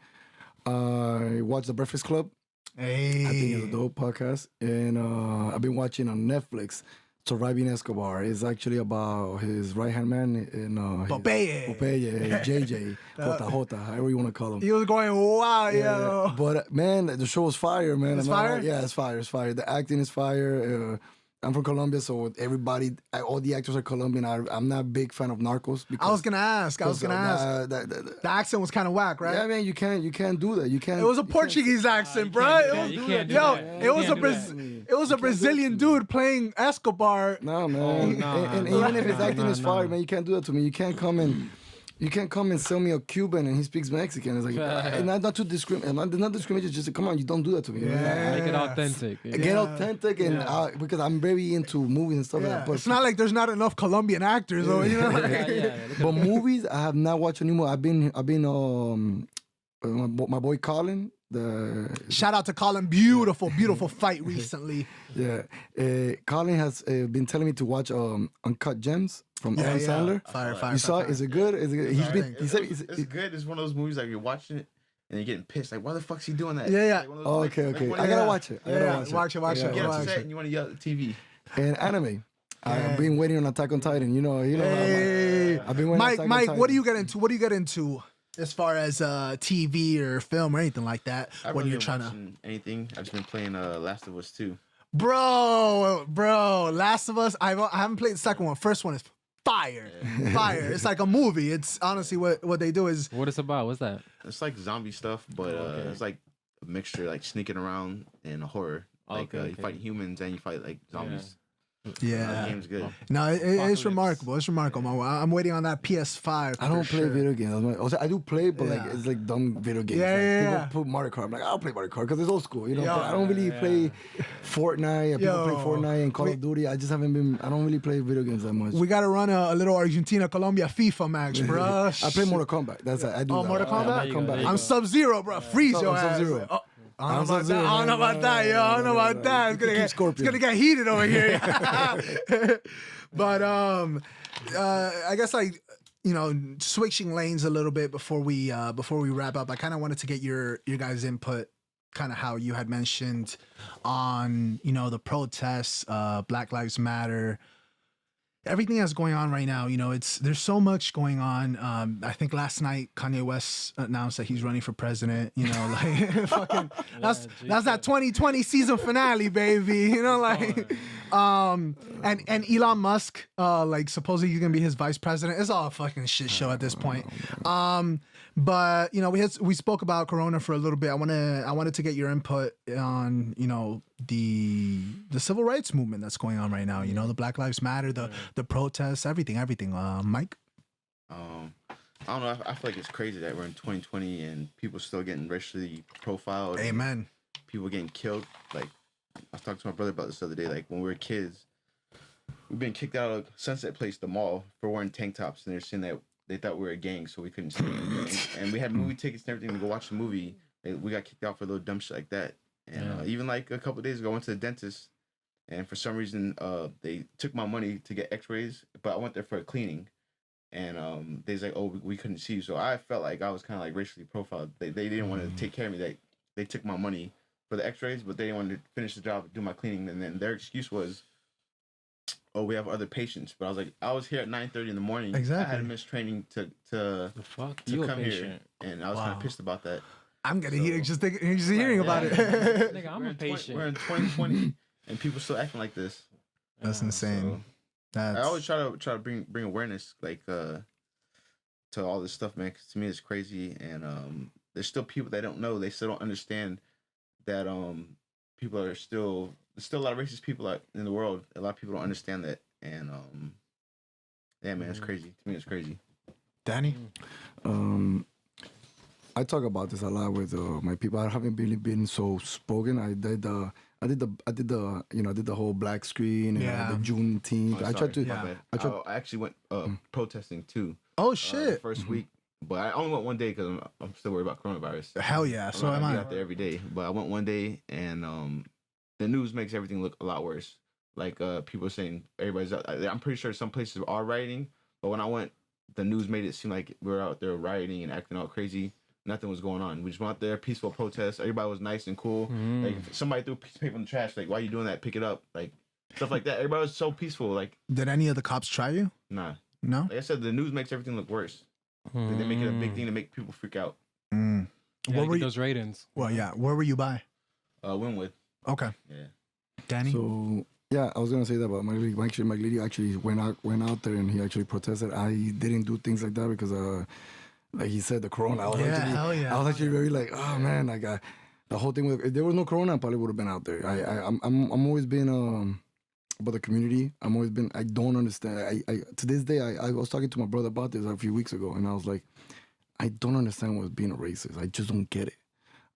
I watch The Breakfast Club. Hey. I think it's a dope podcast. And I've been watching on Netflix Surviving Escobar. It's actually about his right-hand man in Popeye, JJ, Jota, however you want to call him. He was going, wow, yo. But man, the show is fire, man. It's fire? Yeah, it's fire. The acting is fire. I'm from Colombia, so all the actors are Colombian. I'm not a big fan of Narcos. Because, I was gonna ask. The accent was kind of whack, right? Yeah, man, you can't do that. You can't. It was a Portuguese accent, bro. It was a Brazilian dude playing Escobar. No, man. And even if his acting is fire, man, you can't do that to me. You can't come and sell me a Cuban and he speaks Mexican. It's like, not to discriminate. Not discriminate. Just come on, you don't do that to me. Yeah. Make it authentic. Get authentic, and because I'm very into movies and stuff like that. But it's not like there's not enough Colombian actors, though. But movies, I have not watched any more. I've been my boy Colin. Shout out to Colin. Beautiful fight recently. Yeah, Colin has been telling me to watch Uncut Gems from Adam Sandler. Fire. You saw it? Is it good? He said it's good. It's one of those movies like you're watching it, and you're getting pissed. Like, why the fuck's he doing that? Yeah, yeah. Like one of Oh, those, okay, like, okay. one I of gotta the- watch it. I gotta watch it. Watch You it. get Watch upset it. and you want to yell at the TV. And anime. I've been waiting on Attack on Titan. You know. Hey. I've been waiting. on Mike, Attack on Mike, Titan. what do you get into? What do you get into as far as TV or film or anything like that I've when really you're been trying to? watching anything. I've just been playing Last of Us 2. Bro, Last of Us. I haven't played the second one. First one is fire. It's like a movie. It's honestly what they do is What it's about? What's that? It's like zombie stuff, but Okay. it's like a mixture, like sneaking around and horror. Like Okay, you fight humans and you fight like zombies. The yeah. game's good. No, it's Apocalypse. remarkable. It's remarkable. I'm waiting on that PS5. I don't for play sure. video games. Also, I do play, but like Yeah. it's like dumb video games. Yeah, like, yeah, people yeah. put Mario Kart. I'm like, I'll play Mario Kart because it's old school, you know. Yo. But I don't really play Fortnite. People play Yo. Fortnite and Call of Duty. I just haven't been. I don't really play video games that much. We gotta run a little Argentina Colombia FIFA match, bro. I play Mortal Kombat. That's I do. Oh, that. Mortal Kombat? there you go, there you I'm go. Sub-Zero, bro. Freeze Oh, your I'm ass. Sub-Zero. Oh, I I'm don't know about that. Sub-Zero, I don't know man. about that, yo. I don't know about that. You keep Scorpion. It's gonna get heated over here. But I guess like switching lanes a little bit before we wrap up. I kind of wanted to get your guys' input, kind of how you had mentioned on the protests, Black Lives Matter. Everything that's going on right now, there's so much going on. I think last night Kanye West announced that he's running for president. Like fucking that's that 2020 season finale, baby. And Elon Musk, like supposedly he's gonna be his vice president. It's all a fucking shit show at this point. But we spoke about Corona for a little bit. I wanted to get your input on the civil rights movement that's going on right now. The Black Lives Matter, the protests, everything. Mike. I don't know. I feel like it's crazy that we're in 2020 and people still getting racially profiled. and Amen. People getting killed. Like I was talking to my brother about this the other day. Like when we were kids, we've been kicked out of Sunset Place, the mall, for wearing tank tops, and they're saying that they thought we were a gang, so we couldn't stay. and we had movie tickets and everything to go watch the movie. We got kicked out for a little dumb shit like that. And even like a couple of days ago, I went to the dentist, and for some reason, they took my money to get X-rays, but I went there for a cleaning, and they was like, "Oh, we couldn't see you." So I felt like I was kind of like racially profiled. They didn't want to take care of me. They took my money for the X-rays, but they didn't want to finish the job, do my cleaning, and then their excuse was, "Oh, we have other patients." But I was like, I was here at 9:30 in the morning. Exactly. I had to miss training to The fuck? to You a come here, patient? and I was kind Wow. of pissed about that. I'm getting heated just hearing about it. Nigga, I'm We're a in patient. We're in 2020, and people still acting like this. That's insane. I always try to bring awareness like to all this stuff, man. 'Cause to me, it's crazy, and there's still people that don't know. They still don't understand that people are still there's still a lot of racist people out in the world. A lot of people don't understand that, and yeah, man, it's crazy. To me, it's crazy. Danny. I talk about this a lot with my people. I haven't really been so spoken. I did the whole black screen and Yeah. the Juneteenth. Oh, I tried to. sorry, my bad. I tried. I actually went protesting too. Oh The shit. first week, but I only went one day because I'm still worried about coronavirus. Hell yeah. I'm So not am gonna be I. out there every day, but I went one day, and the news makes everything look a lot worse. Like people are saying everybody's out. I'm pretty sure some places are rioting, but when I went, the news made it seem like we were out there rioting and acting all crazy. Nothing was going on. We just went out there, peaceful protest. Everybody was nice and cool. Like if somebody threw a piece of paper in the trash, like, why are you doing that? Pick it up, like stuff like that. Everybody was so peaceful. Like, Did any of the cops try you? nah. No. Like I said, the news makes everything look worse. Like, they make it a big thing to make people freak out. Mm. Yeah, What were you? those ratings? Well, yeah. Where were you by? Winwood. Okay. Yeah. Danny. So yeah, I was gonna say that, but Mike Lilly actually went out there and he actually protested. I didn't do things like that because like he said, the corona. Hell yeah. I was actually very like, oh man, like the whole thing with if there was no corona, I probably would have been out there. I'm always been about the community. I don't understand. I to this day I was talking to my brother about this a few weeks ago, and I was like, I don't understand what's being a racist. I just don't get it.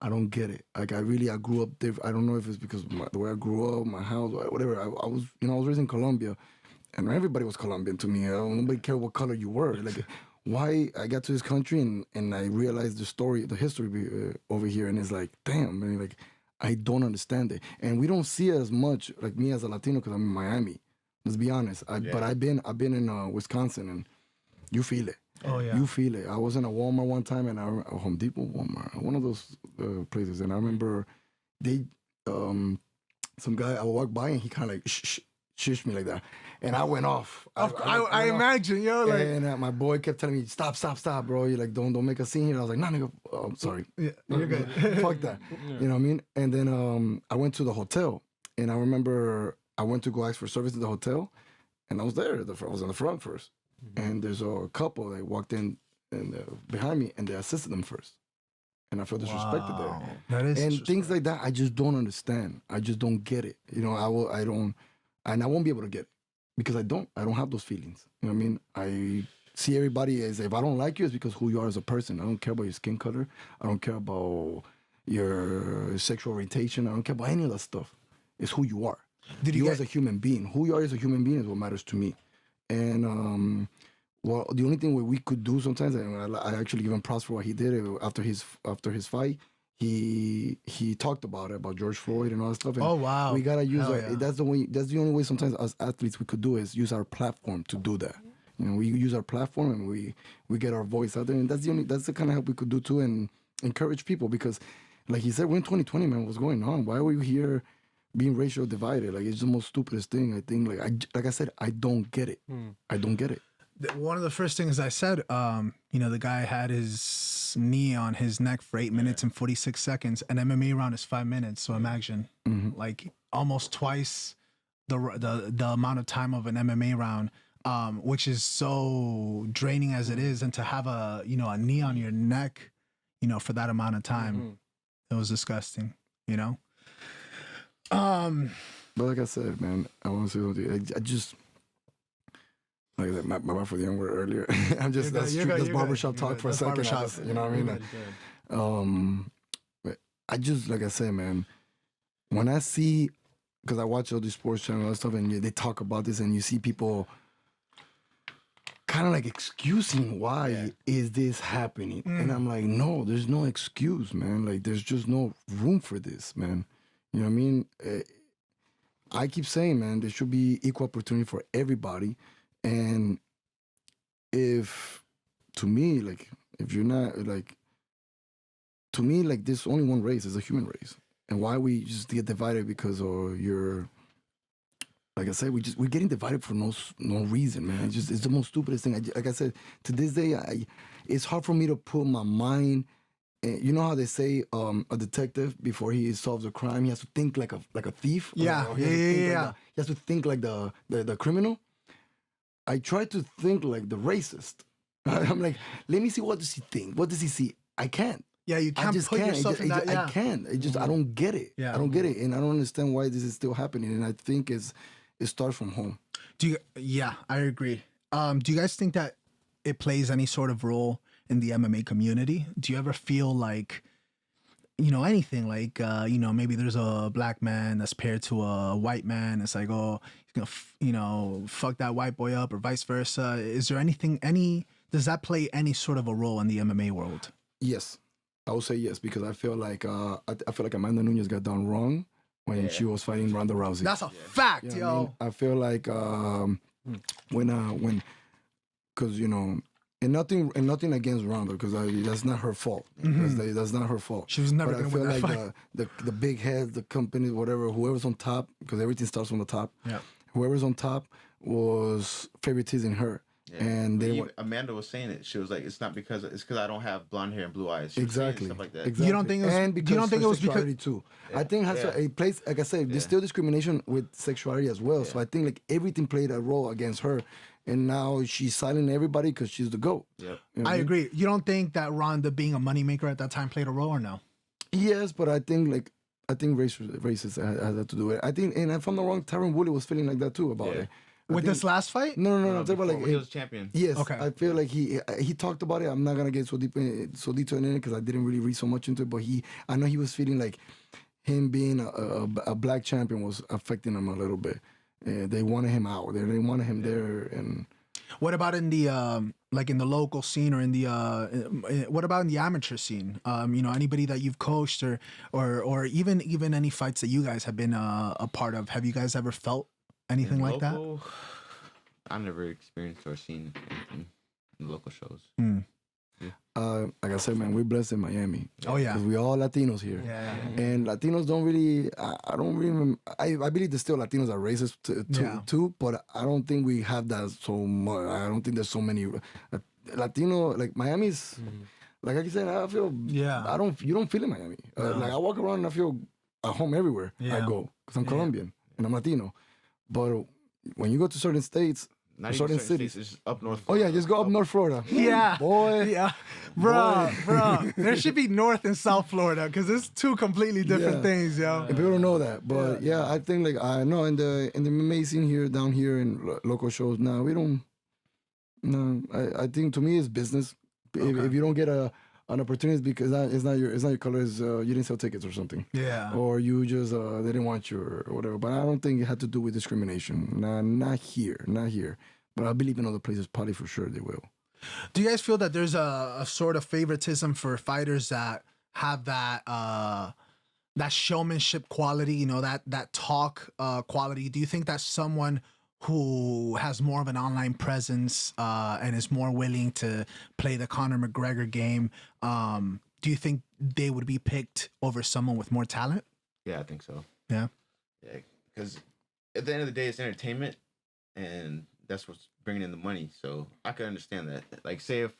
I don't get it. Like I grew up there. I don't know if it's because the way I grew up, my house, whatever. I was raised in Colombia, and everybody was Colombian to me. Nobody cared what color you were. Like, why I got to this country and I realized the history over here, and it's like, damn, man, like I don't understand it, and we don't see it as much. Like me as a Latino, because I'm in Miami. Let's be honest. But I've been in Wisconsin, and you feel it. Oh yeah. You feel it. I was in a Walmart one time, and Home Depot, Walmart, one of those places, and I remember they, some guy I walked by, and he kind of like shushed me like that, and I went off. I went off. imagine, yo, like And my boy kept telling me, "Stop, bro! You like don't make a scene here." I was like, "Nah, nigga, I'm sorry. yeah, you're good. Fuck that." You know what I mean? And then I went to the hotel, and I remember I went to go ask for service at the hotel, and I was there. I was in the front first, and there's a couple that walked in and behind me, and they assisted them first, and I felt disrespected there. That is And things like that, I just don't understand. I just don't get it. You know, I don't, and I won't be able to get it because I don't have those feelings. You know what I mean? I see everybody as, if I don't like you, it's because who you are as a person. I don't care about your skin color. I don't care about your sexual orientation. I don't care about any of that stuff. It's who you are. You as a human being. Who you are as a human being is what matters to me. And well, the only thing we could do sometimes, and I actually give him props for what he did after his fight. He talked about George Floyd and all that stuff. And Oh, wow. we gotta use Hell our, yeah. that's the only way sometimes as athletes we could do is use our platform to do that. You know, we use our platform and we get our voice out there, and that's the kind of help we could do too, and encourage people, because like he said, we're in 2020, man. What's going on? Why are we here being racial divided? Like, it's the most stupidest thing. I think, like I said, I don't get it. I don't get it. One of the first things I said, you know, the guy had his knee on his neck for 8 minutes and 46 seconds. An MMA round is 5 minutes. So imagine, like, almost twice the amount of time of an MMA round, which is so draining as it is, and to have a knee on your neck, you know, for that amount of time, it was disgusting. You know. But like I said, man, I want to say something. I just. Like that, my wife for the young word earlier. I'm just that's barbershop talk for a second. You know what I mean? But I just, like I said, man, when I see, because I watch all these sports channels and stuff, and they talk about this, and you see people kind of like excusing why is this happening, and I'm like, no, there's no excuse, man. Like, there's just no room for this, man. You know what I mean? I keep saying, man, there should be equal opportunity for everybody. And if you're not, like, to me, like, there's only one race, is a human race. And why we just get divided because you're, like I said, we're getting divided for no reason, man. It's the most stupidest thing. Like I said, to this day, it's hard for me to put my mind. You know how they say a detective, before he solves a crime, he has to think like a thief. Yeah, He has to think like the criminal. I try to think like the racist. I'm like, let me see, what does he think? What does he see? I can't. Yeah, you can't put yourself in that. I can't. I don't get it. Yeah. I don't get it, and I don't understand why this is still happening. And I think it starts from home. Yeah, I agree. Do you guys think that it plays any sort of role in the MMA community? Do you ever feel like, you know, anything like, you know, maybe there's a black man that's paired to a white man. It's like, oh, he's gonna, fuck that white boy up, or vice versa. Is there does that play any sort of a role in the MMA world? Yes, I would say yes, because I feel like Amanda Nunes got done wrong when she was fighting Ronda Rousey. That's a fact, You know yo. what I mean? I feel like because, you know. And nothing against Ronda, because that's not her fault. That's not her fault. She was never going to win that like fight. the big heads, the companies, whatever, whoever's on top, because everything starts from the top. Yeah. Whoever's on top was favoritizing her. Yeah. And Amanda was saying it. She was like, it's because I don't have blonde hair and blue eyes. She was exactly. saying stuff like that. Exactly. You don't think it was? And You don't think it was because? sexuality too? I think has a place. Like I said, there's still discrimination with sexuality as well. So I think like everything played a role against her. And now she's silencing everybody because she's the GOAT. Yep. You know I agree. You don't think that Ronda being a moneymaker at that time played a role, or no? Yes, but I think races had that to do with it. I think, and if I'm not wrong, Tyron Woodley was feeling like that too about it. With this last fight? No. I'm talking about like when he was champion. Yes. Okay. I feel like he talked about it. I'm not gonna get so detailed in it because I didn't really read so much into it. But I know he was feeling like him being a black champion was affecting him a little bit. They wanted him out. They didn't want him there. And What about in the like in the local scene, or in the what about in the amateur scene? You know, anybody that you've coached, or even any fights that you guys have been a part of? Have you guys ever felt anything like that? I never experienced or seen anything. in the local shows. Like I said, man, we're blessed in Miami. Oh, yeah. Because we all Latinos here. Yeah. And Latinos don't really, I don't really, I believe there's still Latinos are racist too, but I don't think we have that so much. I don't think there's so many Latino, like Miami's, like I said, I feel, you don't feel in Miami. Like I walk around and I feel at home everywhere I go because I'm Colombian and I'm Latino. But when you go to certain states, Not certain even cities. It's just up north. Oh yeah, just go up North Florida. Yeah. Boy. Yeah. Bro. There should be North and South Florida because it's two completely different things, yo. And people don't know that, but yeah, I think like I know in the MMA scene here, down here in local shows now, we don't. No, I think to me it's business. If you don't get an opportunity, it's because it's not your color. Is you didn't sell tickets or something. Yeah. Or you just they didn't want you or whatever. But I don't think it had to do with discrimination. Not here. But I believe in other places, probably for sure they will. Do you guys feel that there's a sort of favoritism for fighters that have that showmanship quality, you know, that talk quality? Do you think that someone who has more of an online presence and is more willing to play the Conor McGregor game, do you think they would be picked over someone with more talent? Yeah, I think so. Yeah. Yeah, because at the end of the day, it's entertainment, and that's what's bringing in the money. So I can understand that. Like, say if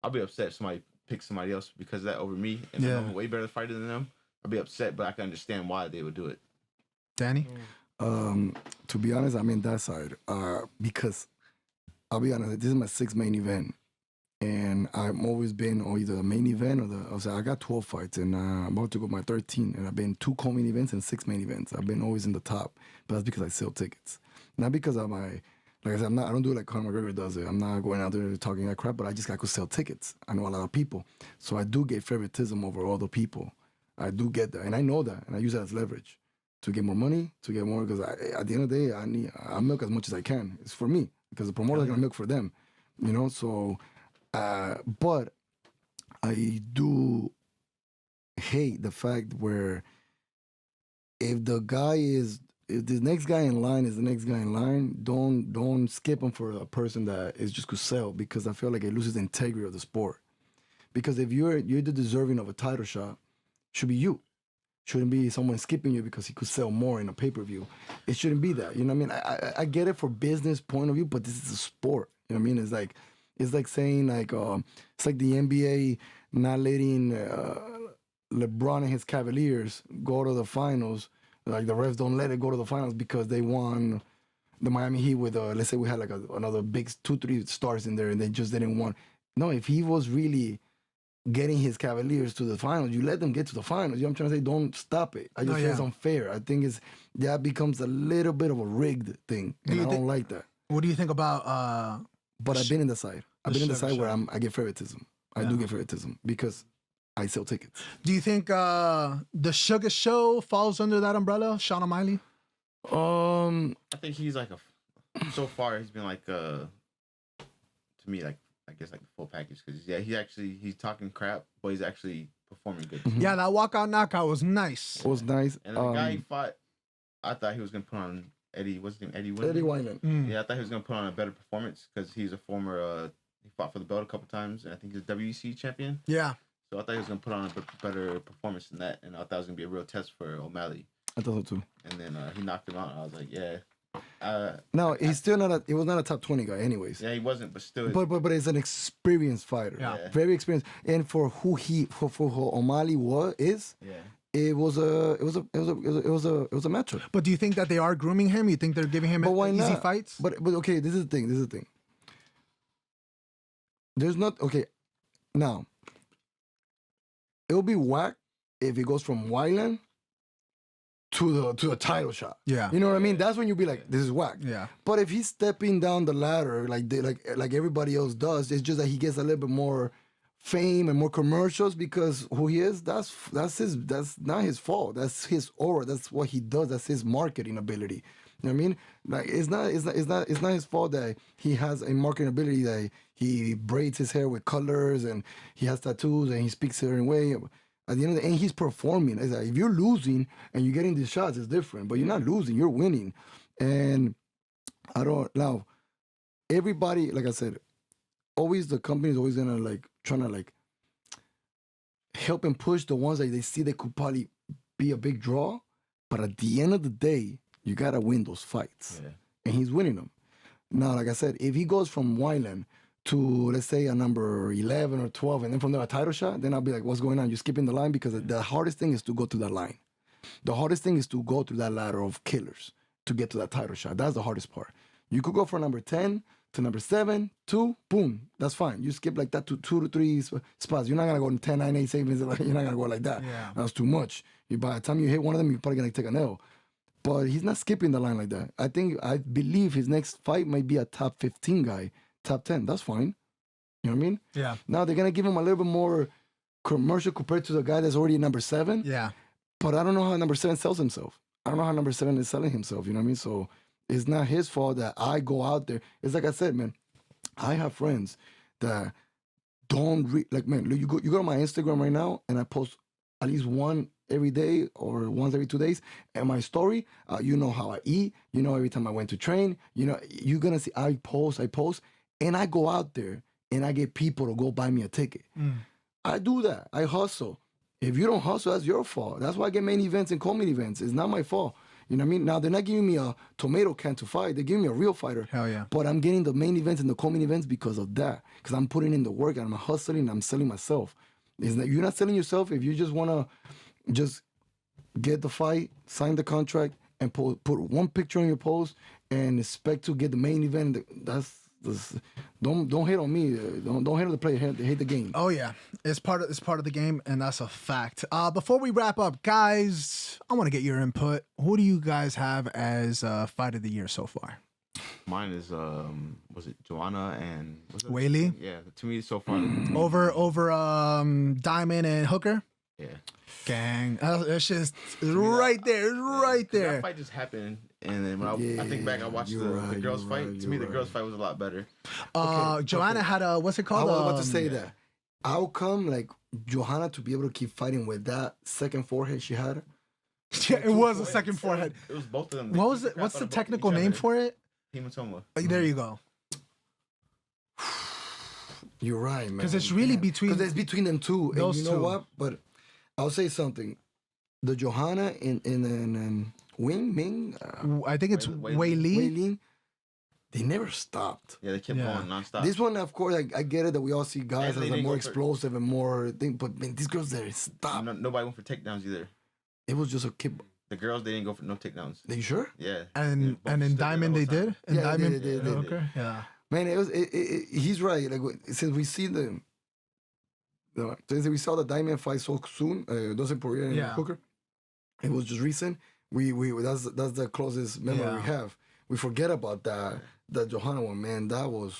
I'll be upset if somebody picks somebody else because of that over me, and I'm a way better fighter than them, I'll be upset, but I can understand why they would do it. Danny? To be honest, I'm in that side because I'll be honest, this is my 6th main event, and I've always been either the main event or I got 12 fights, and I'm about to go my 13, and I've been 2 co-main events and 6 main events. I've been always in the top, but that's because I sell tickets, not because of my. Like I said, I don't do it like Conor McGregor does it. I'm not going out there talking that crap, but I just got to sell tickets. I know a lot of people, so I do get favoritism over other people. I do get that, and I know that, and I use that as leverage to get more money, to get more, because at the end of the day, I milk as much as I can. It's for me, because the promoter's going to milk for them, you know? So, but I do hate the fact where if the next guy in line is the next guy in line, don't skip him for a person that is just could sell, because I feel like it loses the integrity of the sport. Because if you're the deserving of a title shot, should be you. Shouldn't be someone skipping you because he could sell more in a pay-per-view. It shouldn't be that. You know what I mean? I get it for business point of view, but this is a sport. You know what I mean? It's like saying it's like the NBA not letting LeBron and his Cavaliers go to the finals. Like the refs don't let it go to the finals because they won the Miami Heat with let's say we had like another big 2-3 stars in there and they just didn't want. No, if he was really getting his Cavaliers to the finals, you let them get to the finals. You know what I'm trying to say? Don't stop it. I just think it's unfair. I think that becomes a little bit of a rigged thing, and I don't like that. What do you think about? But I've been in the side. I've been in the side where I get favoritism. I do get favoritism because I sell tickets. Do you think the Sugar Show falls under that umbrella, Sean O'Malley? I think he's like so far he's been like to me like I guess like the full package, because he's talking crap, but he's actually performing good. Mm-hmm. Yeah, that walkout knockout was nice. It was nice. And the guy he fought, I thought he was gonna put on Eddie. What's his name? Eddie Wineland. Yeah, I thought he was gonna put on a better performance because he's a former. He fought for the belt a couple times, and I think he's a WEC champion. Yeah. So I thought he was gonna put on a better performance than that, and I thought it was gonna be a real test for O'Malley. I thought so too. And then he knocked him out, and I was like, yeah. No, he's still not. He was not a top 20 guy, anyways. Yeah, he wasn't, but still. But he's an experienced fighter. Yeah. Very experienced. And for who who O'Malley is. Yeah. It was a matchup. But do you think that they are grooming him? You think they're giving him easy fights? But okay, this is the thing. There's not okay. Now, it'll be whack if it goes from Wyland to the title shot. Yeah. You know what I mean? That's when you'll be like, this is whack. Yeah. But if he's stepping down the ladder like everybody else does, it's just that he gets a little bit more fame and more commercials because who he is, that's not his fault. That's his aura. That's what he does. That's his marketing ability. You know what I mean? Like it's not his fault that he has a marketing ability, that he braids his hair with colors and he has tattoos and he speaks a certain way. At the end of the day, and he's performing. It's like if you're losing and you're getting these shots, it's different. But you're not losing, you're winning. And now everybody, like I said, always the company is always gonna like trying to like help and push the ones that they see they could probably be a big draw, but at the end of the day, you gotta win those fights, and he's winning them. Now, like I said, if he goes from Wyland to, let's say, a number 11 or 12, and then from there a title shot, then I'll be like, what's going on? You're skipping the line, because the hardest thing is to go through that line. The hardest thing is to go through that ladder of killers to get to that title shot. That's the hardest part. You could go from number 10 to number 7, 2, boom, that's fine. You skip like that to 2 to 3 spots. You're not gonna go in 10, 9, 8 savings. You're not gonna go like that. Yeah. That's too much. By the time you hit one of them, you're probably gonna take an L. But he's not skipping the line like that. I believe his next fight might be a top 15 guy, top 10. That's fine. You know what I mean? Yeah. Now they're gonna give him a little bit more commercial compared to the guy that's already number 7. Yeah. But I don't know how number 7 sells himself. I don't know how number 7 is selling himself. You know what I mean? So it's not his fault that I go out there. It's like I said, man. I have friends that don't like, man. You go to my Instagram right now, and I post at least one every day or once every 2 days. And my story, you know how I eat. You know every time I went to train. You know you're gonna see I post, and I go out there and I get people to go buy me a ticket. I do that. I hustle. If you don't hustle, that's your fault. That's why I get main events and co-main events. It's not my fault. You know what I mean? Now, they're not giving me a tomato can to fight. They're giving me a real fighter. Hell yeah. But I'm getting the main events and the co-main events because of that. Because I'm putting in the work and I'm hustling and I'm selling myself. You're not selling yourself if you just want to just get the fight, sign the contract, and put one picture on your post and expect to get the main event. Don't hate on me. Don't hate on the player. Hate the game. Oh yeah, it's part of the game, and that's a fact. Before we wrap up, guys, I want to get your input. Who do you guys have as fight of the year so far? Mine is was it Joanna and Whaley? Yeah, to me so far. Over Diamond and Hooker. Yeah. Gang, it's just right there. It's right there. That fight just happened, and then when I think back, I watched the girls' fight. To me, the girls' fight was a lot better. Joanna had a, what's it called? I was about to say that. How come, like, Johanna to be able to keep fighting with that second forehead she had? Yeah, it was a second forehead. It was both of them. What was it? What's the technical name for it? Hematoma. There you go. You're right, man. Because it's really between. Because it's between them two. Those and you know two. what? But I'll say something. The Johanna and Ming. I think it's Wei Li. Wei, they never stopped. Yeah, they kept going nonstop. This one, of course, I get it that we all see guys And as they are more didn't go explosive and more thing, but man, these girls there stopped. Nobody went for takedowns either. It was just a kid. The girls, they didn't go for no takedowns. Are you sure? Yeah. And in Diamond they did. In Yeah, Diamond, they did. Okay. Yeah. Man, he's right. Like since we see since we saw the Diamond fight so soon, Dustin Poirier and Hooker, it was just recent. We that's the closest memory we have. We forget about that Johanna one, man. That was.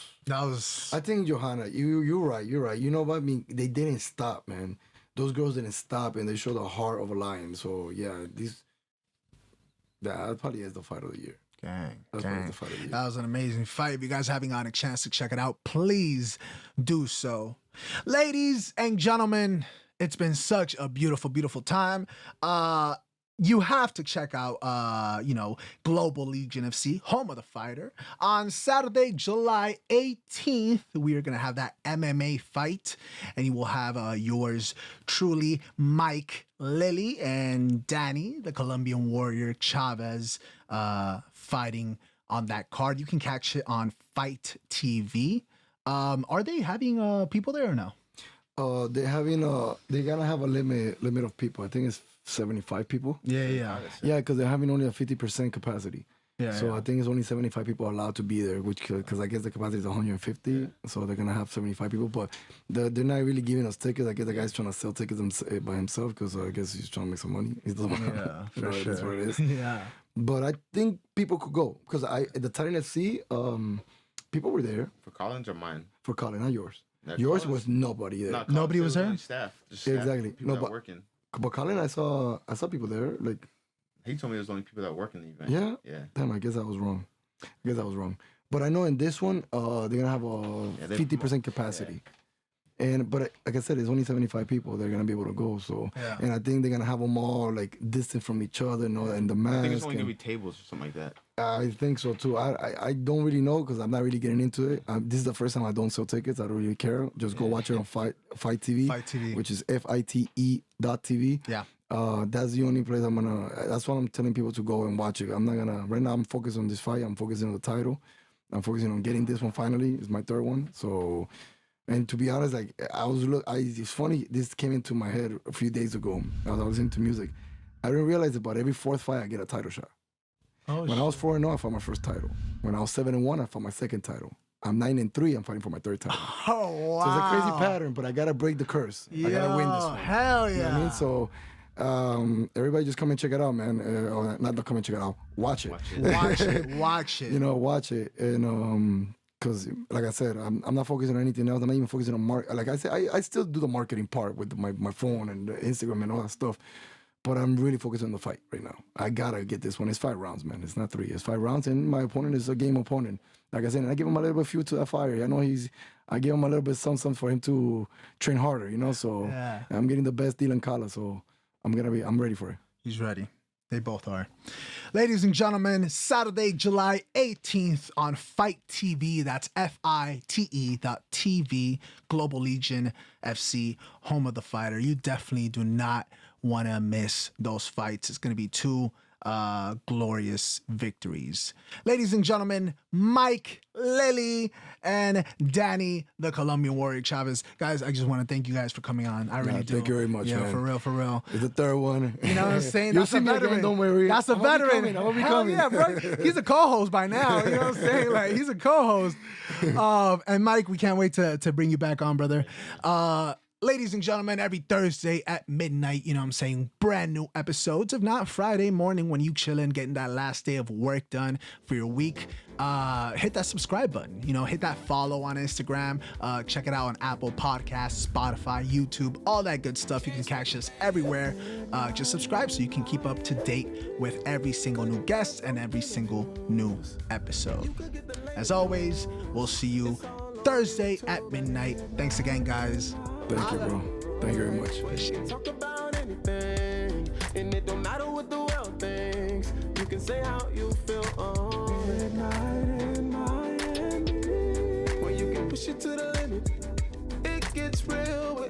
I think Johanna, you're right. You know what I mean? They didn't stop, man. Those girls didn't stop, and they showed the heart of a lion. So yeah, that probably is the fight of the year. Gang. The That was an amazing fight. If you guys haven't gotten a chance to check it out, please do so. Ladies and gentlemen, it's been such a beautiful, beautiful time. You have to check out, Global Legion FC, home of the fighter. On Saturday, July 18th, we are going to have that MMA fight. And you will have yours truly, Mike Lilly and Danny, the Colombian warrior Chavez, fighting on that card. You can catch it on Fight TV. Are they having people there or no? They're gonna have a limit of people. I think it's 75 people. Yeah, because they're having only a 50% capacity. So I think it's only 75 people allowed to be there, which because I guess the capacity is 150, so they're gonna have 75 people. But they're not really giving us tickets. I guess the guy's trying to sell tickets by himself because I guess he's trying to make some money. He doesn't want That's what it is. Yeah. But I think people could go because the Titan FC, people were there. For Collins or mine? For Colin, not yours. No, Yours Collins, was nobody there. Collins, Nobody was there? only Staff. Just staff. Exactly. People that working. But Colin, I saw people there. Like he told me it was only people that work in the event. Yeah. Yeah. Damn, I guess I was wrong. But I know in this one, they're gonna have a 50% capacity. But like I said, it's only 75 people that are gonna be able to go. So, Yeah. and I think they're gonna have them all like distant from each other, and the mask. I think it's only gonna be tables or something like that. I think so too. I don't really know because I'm not really getting into it. This is the first time I don't sell tickets. I don't really care. Just go watch it on Fight TV, Fight TV. which is FITE.tv. Yeah. That's the only place I'm gonna. That's why I'm telling people to go and watch it. I'm not gonna. Right now, I'm focused on this fight. I'm focusing on the title. I'm focusing on getting this one finally. It's my third one. So, and to be honest, like it's funny. This came into my head a few days ago as I was into music. I didn't realize about every fourth fight I get a title shot. Oh, When I was 4-0, I fought my first title. When I was 7-1, I fought my second title. I'm 9-3. I'm fighting for my third title. Oh, wow. So it's a crazy pattern, but I gotta break the curse. I gotta win this one. Hell yeah. You know what I mean? So everybody just come and check it out, man. Or not come and check it out. Watch it. Watch it. You know, watch it. And because like I said, I'm not focusing on anything else. I'm not even focusing on like I said, I still do the marketing part with my phone and the Instagram and all that stuff. But I'm really focused on the fight right now. I gotta get this one. It's 5 rounds, man. It's not 3. It's 5 rounds, and my opponent is a game opponent. Like I said, and I give him a little bit of fuel to that fire. I know I give him a little bit something for him to train harder, you know. So Yeah. I'm getting the best deal in Kala. So I'm ready for it. He's ready. They both are. Ladies and gentlemen, Saturday, July 18th on Fight TV. That's FITE.TV, Global Legion FC, home of the fighter. You definitely do not want to miss those fights. It's going to be 2 glorious victories. Ladies and gentlemen, Mike Lilly and Danny, the Colombian Warrior Chavez. Guys, I just want to thank you guys for coming on. I really do. Thank you very much, Yeah, man. for real. It's the third one. You know what I'm saying? You'll That's see a me veteran. again, don't worry. That's a I'm gonna be veteran. coming. I'm gonna be Hell coming. yeah, bro. He's a co-host by now. You know what I'm saying? Like, he's a co-host. And Mike, we can't wait to bring you back on, brother. Ladies and gentlemen, every Thursday at midnight, you know what I'm saying, brand new episodes. If not, Friday morning when you chilling, getting that last day of work done for your week, hit that subscribe button. You know, hit that follow on Instagram. Check it out on Apple Podcasts, Spotify, YouTube, all that good stuff. You can catch us everywhere. Just subscribe so you can keep up to date with every single new guest and every single new episode. As always, we'll see you Thursday at midnight. Thanks again, guys. Thank you, bro. Thank you very much. Talk about anything, and it don't matter what the world thinks. You can say how you feel on midnight in Miami, where you can push it to the limit. It gets real.